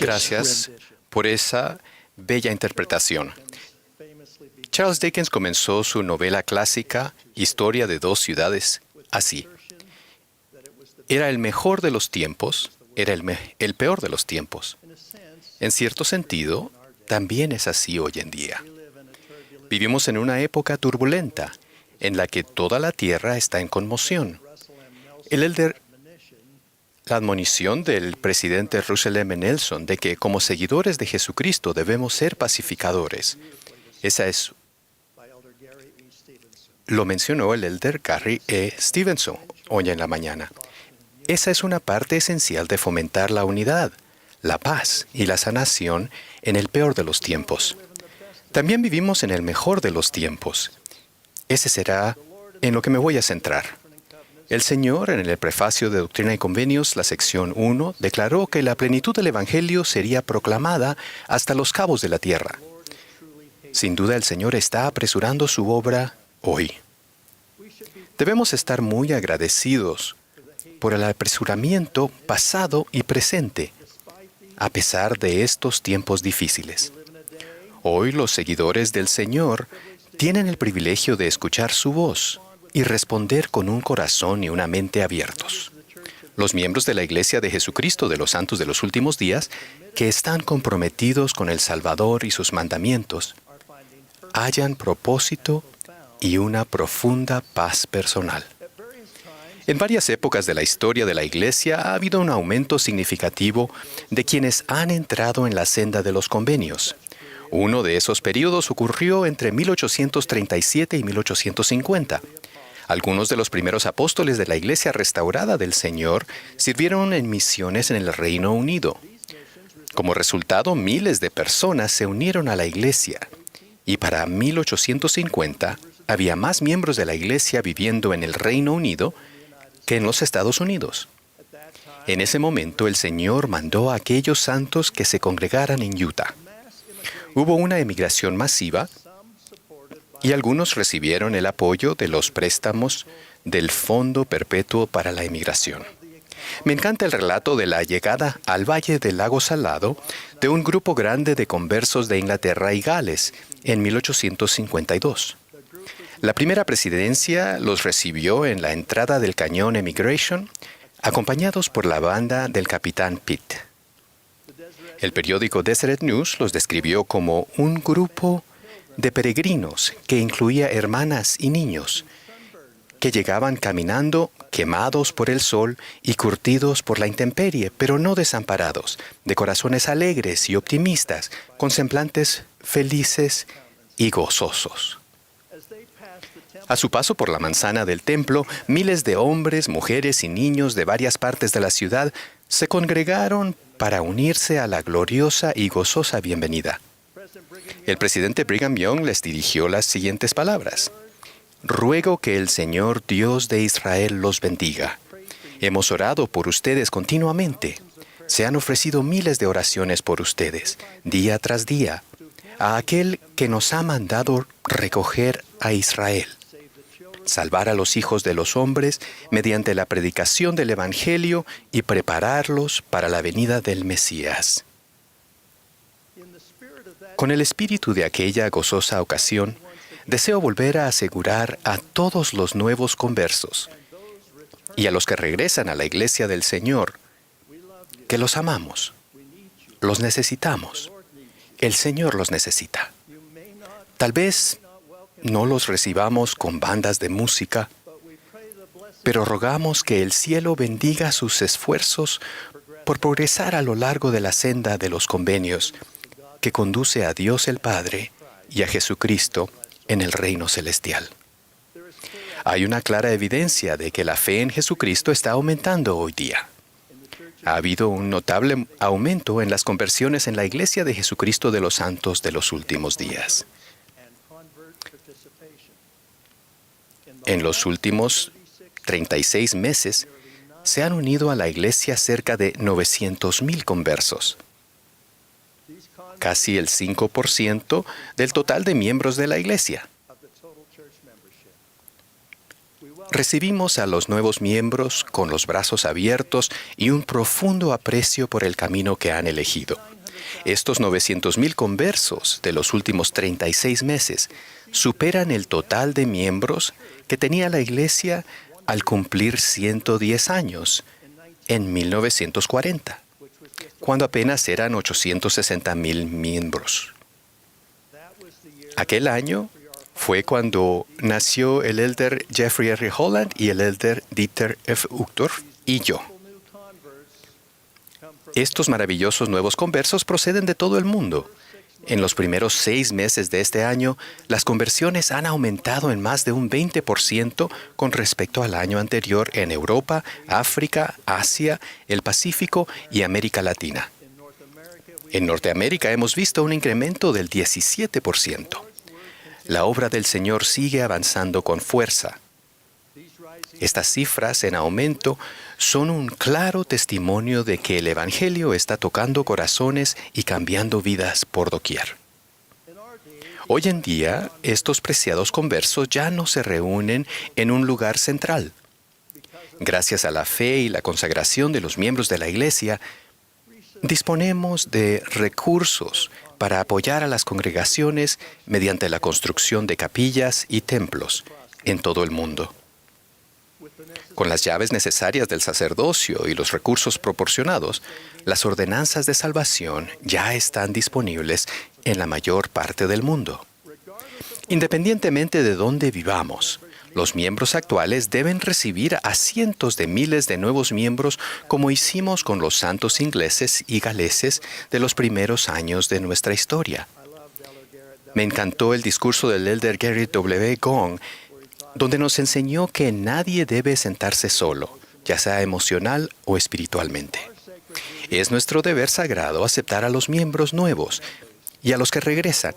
Gracias por esa bella interpretación. Charles Dickens comenzó su novela clásica, Historia de dos ciudades, así. Era el mejor de los tiempos, era el peor de los tiempos. En cierto sentido, también es así hoy en día. Vivimos en una época turbulenta, en la que toda la tierra está en conmoción. La admonición del presidente Russell M. Nelson de que como seguidores de Jesucristo debemos ser pacificadores. Lo mencionó el elder Gary E. Stevenson hoy en la mañana. Esa es una parte esencial de fomentar la unidad, la paz y la sanación en el peor de los tiempos. También vivimos en el mejor de los tiempos. Ese será en lo que me voy a centrar. El Señor, en el prefacio de Doctrina y Convenios, la sección 1, declaró que la plenitud del Evangelio sería proclamada hasta los cabos de la tierra. Sin duda, el Señor está apresurando su obra hoy. Debemos estar muy agradecidos por el apresuramiento pasado y presente, a pesar de estos tiempos difíciles. Hoy los seguidores del Señor tienen el privilegio de escuchar su voz y responder con un corazón y una mente abiertos. Los miembros de la Iglesia de Jesucristo de los Santos de los Últimos Días, que están comprometidos con el Salvador y sus mandamientos, hallan propósito y una profunda paz personal. En varias épocas de la historia de la Iglesia ha habido un aumento significativo de quienes han entrado en la senda de los convenios. Uno de esos periodos ocurrió entre 1837 y 1850. Algunos de los primeros apóstoles de la Iglesia restaurada del Señor sirvieron en misiones en el Reino Unido. Como resultado, miles de personas se unieron a la Iglesia, y para 1850 había más miembros de la Iglesia viviendo en el Reino Unido que en los Estados Unidos. En ese momento, el Señor mandó a aquellos santos que se congregaran en Utah. Hubo una emigración masiva, y algunos recibieron el apoyo de los préstamos del Fondo Perpetuo para la Emigración. Me encanta el relato de la llegada al Valle del Lago Salado de un grupo grande de conversos de Inglaterra y Gales en 1852. La primera presidencia los recibió en la entrada del cañón Emigration, acompañados por la banda del capitán Pitt. El periódico Deseret News los describió como un grupo de peregrinos que incluía hermanas y niños que llegaban caminando, quemados por el sol y curtidos por la intemperie, pero no desamparados, de corazones alegres y optimistas, con semblantes felices y gozosos. A su paso por la manzana del templo, miles de hombres, mujeres y niños de varias partes de la ciudad se congregaron para unirse a la gloriosa y gozosa bienvenida. El presidente Brigham Young les dirigió las siguientes palabras: «Ruego que el Señor Dios de Israel los bendiga. Hemos orado por ustedes continuamente. Se han ofrecido miles de oraciones por ustedes, día tras día, a aquel que nos ha mandado recoger a Israel, salvar a los hijos de los hombres mediante la predicación del Evangelio y prepararlos para la venida del Mesías». Con el espíritu de aquella gozosa ocasión, deseo volver a asegurar a todos los nuevos conversos y a los que regresan a la Iglesia del Señor que los amamos, los necesitamos. El Señor los necesita. Tal vez no los recibamos con bandas de música, pero rogamos que el cielo bendiga sus esfuerzos por progresar a lo largo de la senda de los convenios que conduce a Dios el Padre y a Jesucristo en el reino celestial. Hay una clara evidencia de que la fe en Jesucristo está aumentando hoy día. Ha habido un notable aumento en las conversiones en la Iglesia de Jesucristo de los Santos de los Últimos Días. En los últimos 36 meses se han unido a la Iglesia cerca de 900,000 conversos, casi el 5% del total de miembros de la Iglesia. Recibimos a los nuevos miembros con los brazos abiertos y un profundo aprecio por el camino que han elegido. Estos 900,000 conversos de los últimos 36 meses superan el total de miembros que tenía la Iglesia al cumplir 110 años en 1940, cuando apenas eran 860,000 miembros. Aquel año fue cuando nació el elder Jeffrey R. Holland y el elder Dieter F. Uchtdorf y yo. Estos maravillosos nuevos conversos proceden de todo el mundo. En los primeros 6 meses de este año, las conversiones han aumentado en más de un 20% con respecto al año anterior en Europa, África, Asia, el Pacífico y América Latina. En Norteamérica hemos visto un incremento del 17%. La obra del Señor sigue avanzando con fuerza. Estas cifras en aumento son un claro testimonio de que el Evangelio está tocando corazones y cambiando vidas por doquier. Hoy en día, estos preciados conversos ya no se reúnen en un lugar central. Gracias a la fe y la consagración de los miembros de la Iglesia, disponemos de recursos para apoyar a las congregaciones mediante la construcción de capillas y templos en todo el mundo. Con las llaves necesarias del sacerdocio y los recursos proporcionados, las ordenanzas de salvación ya están disponibles en la mayor parte del mundo. Independientemente de dónde vivamos, los miembros actuales deben recibir a cientos de miles de nuevos miembros como hicimos con los santos ingleses y galeses de los primeros años de nuestra historia. Me encantó el discurso del elder Garrett W. Gong, donde nos enseñó que nadie debe sentarse solo, ya sea emocional o espiritualmente. Es nuestro deber sagrado aceptar a los miembros nuevos y a los que regresan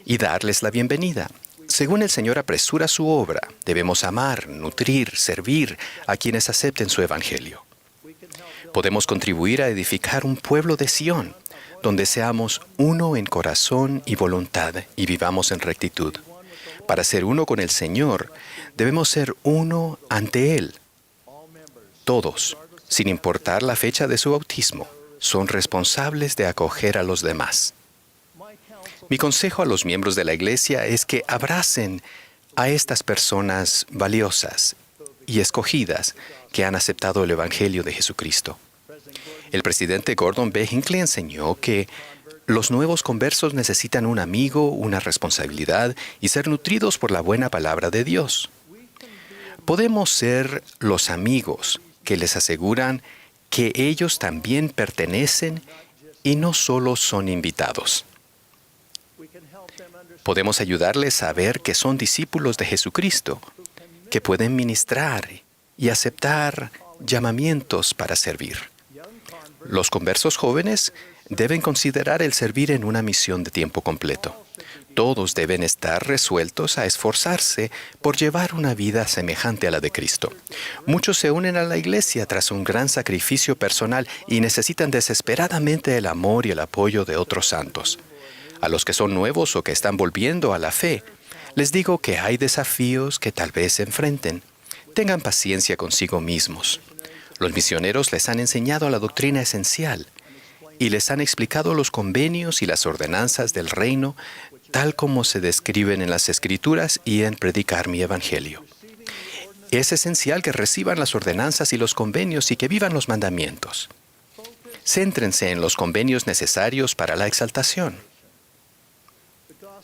y darles la bienvenida. Según el Señor apresura su obra, debemos amar, nutrir, servir a quienes acepten su evangelio. Podemos contribuir a edificar un pueblo de Sión, donde seamos uno en corazón y voluntad y vivamos en rectitud. Para ser uno con el Señor, debemos ser uno ante Él. Todos, sin importar la fecha de su bautismo, son responsables de acoger a los demás. Mi consejo a los miembros de la Iglesia es que abracen a estas personas valiosas y escogidas que han aceptado el Evangelio de Jesucristo. El presidente Gordon B. Hinckley enseñó que los nuevos conversos necesitan un amigo, una responsabilidad y ser nutridos por la buena palabra de Dios. Podemos ser los amigos que les aseguran que ellos también pertenecen y no solo son invitados. Podemos ayudarles a ver que son discípulos de Jesucristo, que pueden ministrar y aceptar llamamientos para servir. Los conversos jóvenes deben considerar el servir en una misión de tiempo completo. Todos deben estar resueltos a esforzarse por llevar una vida semejante a la de Cristo. Muchos se unen a la Iglesia tras un gran sacrificio personal y necesitan desesperadamente el amor y el apoyo de otros santos. A los que son nuevos o que están volviendo a la fe, les digo que hay desafíos que tal vez se enfrenten. Tengan paciencia consigo mismos. Los misioneros les han enseñado la doctrina esencial y les han explicado los convenios y las ordenanzas del reino tal como se describen en las Escrituras y en Predicar mi Evangelio. Es esencial que reciban las ordenanzas y los convenios y que vivan los mandamientos. Céntrense en los convenios necesarios para la exaltación.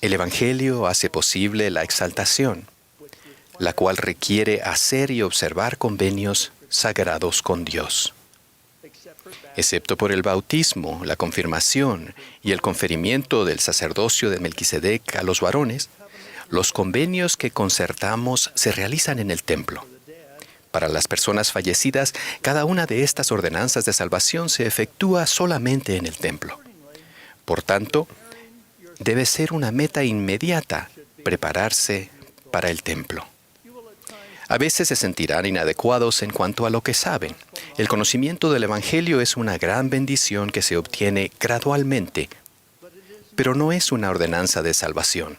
El Evangelio hace posible la exaltación, la cual requiere hacer y observar convenios sagrados con Dios. Excepto por el bautismo, la confirmación y el conferimiento del sacerdocio de Melquisedec a los varones, los convenios que concertamos se realizan en el templo. Para las personas fallecidas, cada una de estas ordenanzas de salvación se efectúa solamente en el templo. Por tanto, debe ser una meta inmediata prepararse para el templo. A veces se sentirán inadecuados en cuanto a lo que saben. El conocimiento del Evangelio es una gran bendición que se obtiene gradualmente, pero no es una ordenanza de salvación.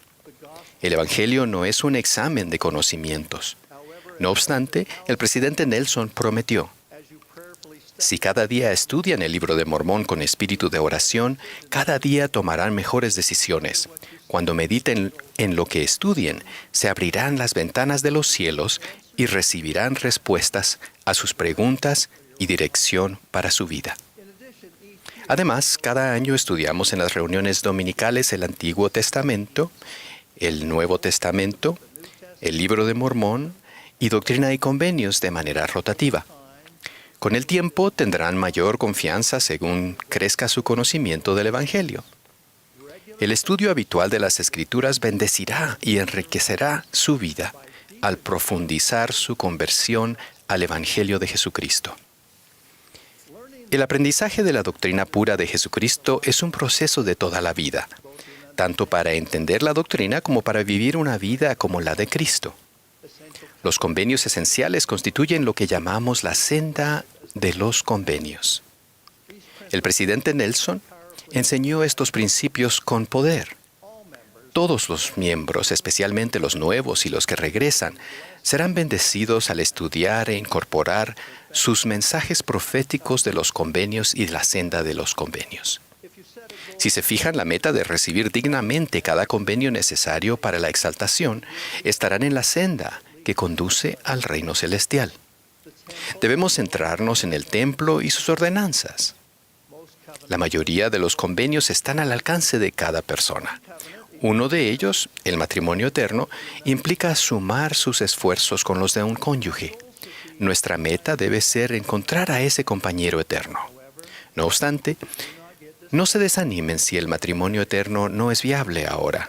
El Evangelio no es un examen de conocimientos. No obstante, el presidente Nelson prometió: si cada día estudian el libro de Mormón con espíritu de oración, cada día tomarán mejores decisiones. Cuando mediten en lo que estudien, se abrirán las ventanas de los cielos y recibirán respuestas a sus preguntas y dirección para su vida. Además, cada año estudiamos en las reuniones dominicales el Antiguo Testamento, el Nuevo Testamento, el Libro de Mormón y Doctrina y Convenios de manera rotativa. Con el tiempo tendrán mayor confianza según crezca su conocimiento del Evangelio. El estudio habitual de las Escrituras bendecirá y enriquecerá su vida al profundizar su conversión al Evangelio de Jesucristo. El aprendizaje de la doctrina pura de Jesucristo es un proceso de toda la vida, tanto para entender la doctrina como para vivir una vida como la de Cristo. Los convenios esenciales constituyen lo que llamamos la senda de los convenios. El presidente Nelson enseñó estos principios con poder. Todos los miembros, especialmente los nuevos y los que regresan, serán bendecidos al estudiar e incorporar sus mensajes proféticos de los convenios y la senda de los convenios. Si se fijan la meta de recibir dignamente cada convenio necesario para la exaltación, estarán en la senda que conduce al reino celestial. Debemos centrarnos en el templo y sus ordenanzas. La mayoría de los convenios están al alcance de cada persona. Uno de ellos, el matrimonio eterno, implica sumar sus esfuerzos con los de un cónyuge. Nuestra meta debe ser encontrar a ese compañero eterno. No obstante, no se desanimen si el matrimonio eterno no es viable ahora.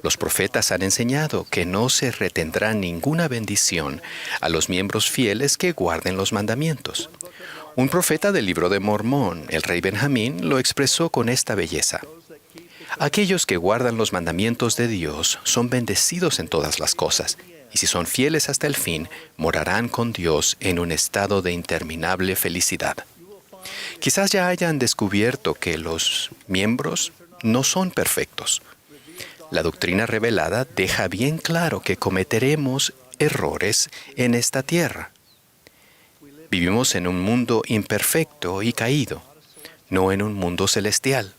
Los profetas han enseñado que no se retendrá ninguna bendición a los miembros fieles que guarden los mandamientos. Un profeta del libro de Mormón, el rey Benjamín, lo expresó con esta belleza: aquellos que guardan los mandamientos de Dios son bendecidos en todas las cosas, y si son fieles hasta el fin, morarán con Dios en un estado de interminable felicidad. Quizás ya hayan descubierto que los miembros no son perfectos. La doctrina revelada deja bien claro que cometeremos errores en esta tierra. Vivimos en un mundo imperfecto y caído, no en un mundo celestial.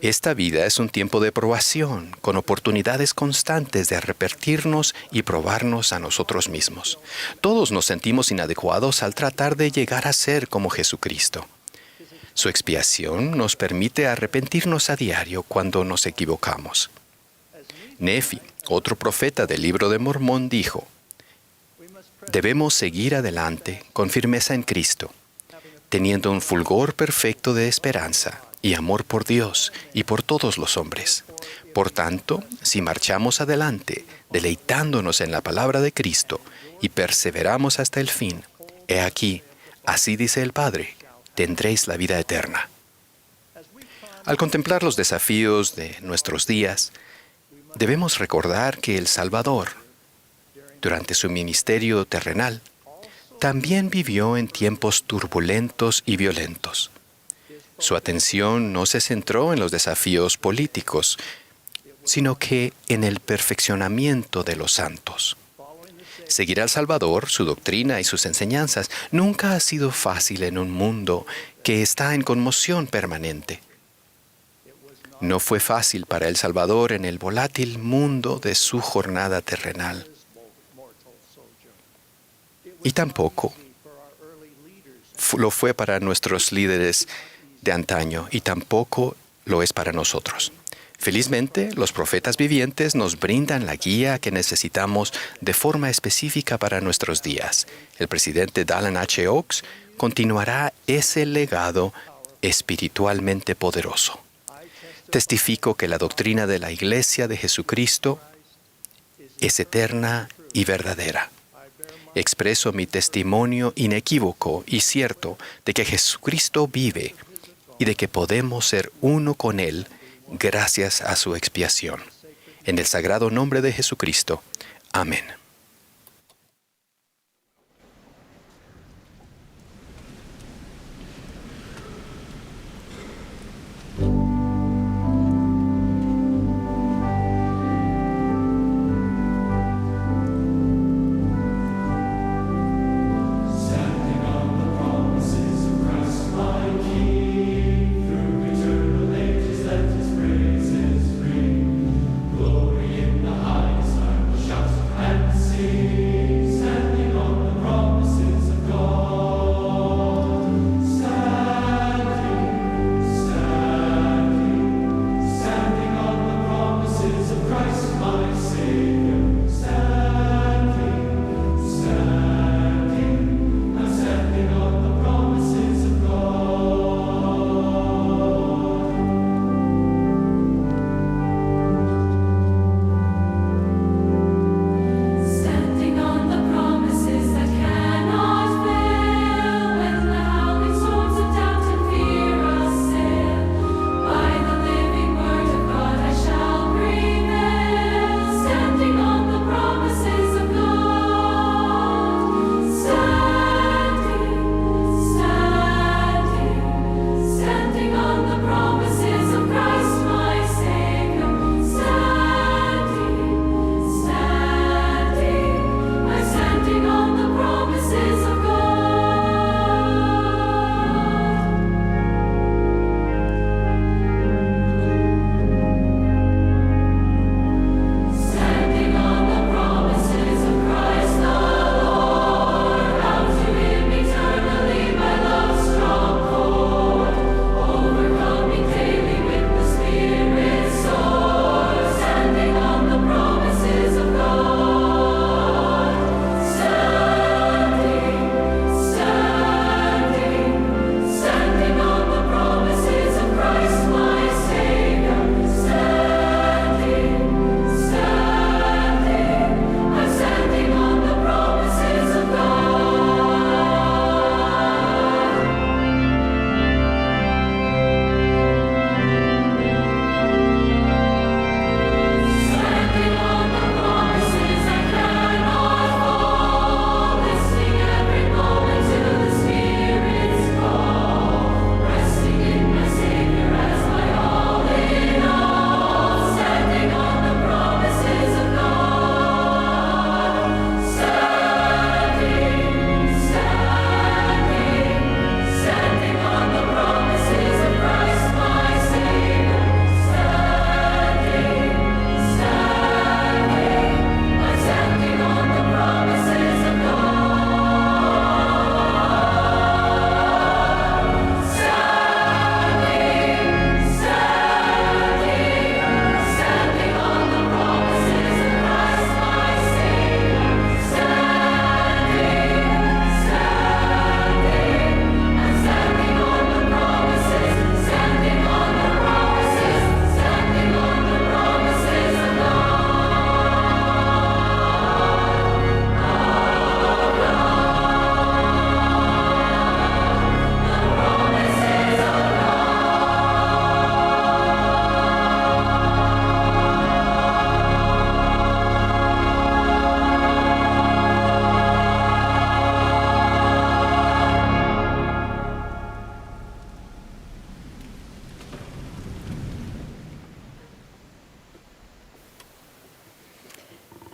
Esta vida es un tiempo de probación, con oportunidades constantes de arrepentirnos y probarnos a nosotros mismos. Todos nos sentimos inadecuados al tratar de llegar a ser como Jesucristo. Su expiación nos permite arrepentirnos a diario cuando nos equivocamos. Nefi, otro profeta del libro de Mormón, dijo: debemos seguir adelante con firmeza en Cristo, teniendo un fulgor perfecto de esperanza y amor por Dios y por todos los hombres. Por tanto, si marchamos adelante, deleitándonos en la palabra de Cristo y perseveramos hasta el fin, he aquí, así dice el Padre, tendréis la vida eterna. Al contemplar los desafíos de nuestros días, debemos recordar que el Salvador, durante su ministerio terrenal, también vivió en tiempos turbulentos y violentos. Su atención no se centró en los desafíos políticos, sino que en el perfeccionamiento de los santos. Seguir al Salvador, su doctrina y sus enseñanzas nunca ha sido fácil en un mundo que está en conmoción permanente. No fue fácil para el Salvador en el volátil mundo de su jornada terrenal. Y tampoco lo fue para nuestros líderes de antaño, y tampoco lo es para nosotros. Felizmente, los profetas vivientes nos brindan la guía que necesitamos de forma específica para nuestros días. El presidente Dallin H. Oaks continuará ese legado espiritualmente poderoso. Testifico que la doctrina de la Iglesia de Jesucristo es eterna y verdadera. Expreso mi testimonio inequívoco y cierto de que Jesucristo vive y de que podemos ser uno con Él gracias a su expiación. En el sagrado nombre de Jesucristo. Amén.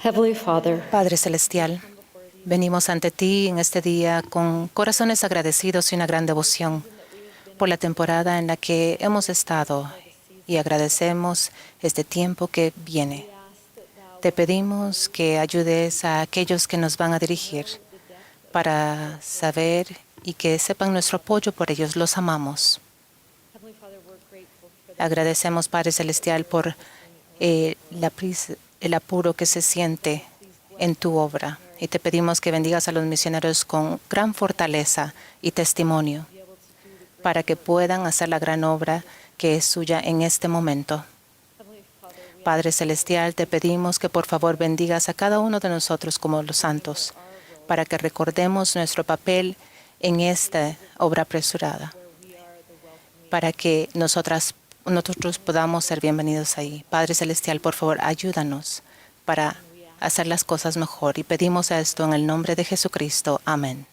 Heavenly Father, Padre Celestial, venimos ante ti en este día con corazones agradecidos y una gran devoción por la temporada en la que hemos estado y agradecemos este tiempo que viene. Te pedimos que ayudes a aquellos que nos van a dirigir para saber y que sepan nuestro apoyo por ellos. Los amamos. Agradecemos, Padre Celestial, por el apuro que se siente en tu obra. Y te pedimos que bendigas a los misioneros con gran fortaleza y testimonio para que puedan hacer la gran obra que es suya en este momento. Padre Celestial, te pedimos que por favor bendigas a cada uno de nosotros como los santos, para que recordemos nuestro papel en esta obra apresurada, para que nosotros podamos ser bienvenidos ahí. Padre Celestial, por favor, ayúdanos para hacer las cosas mejor. Y pedimos esto en el nombre de Jesucristo. Amén.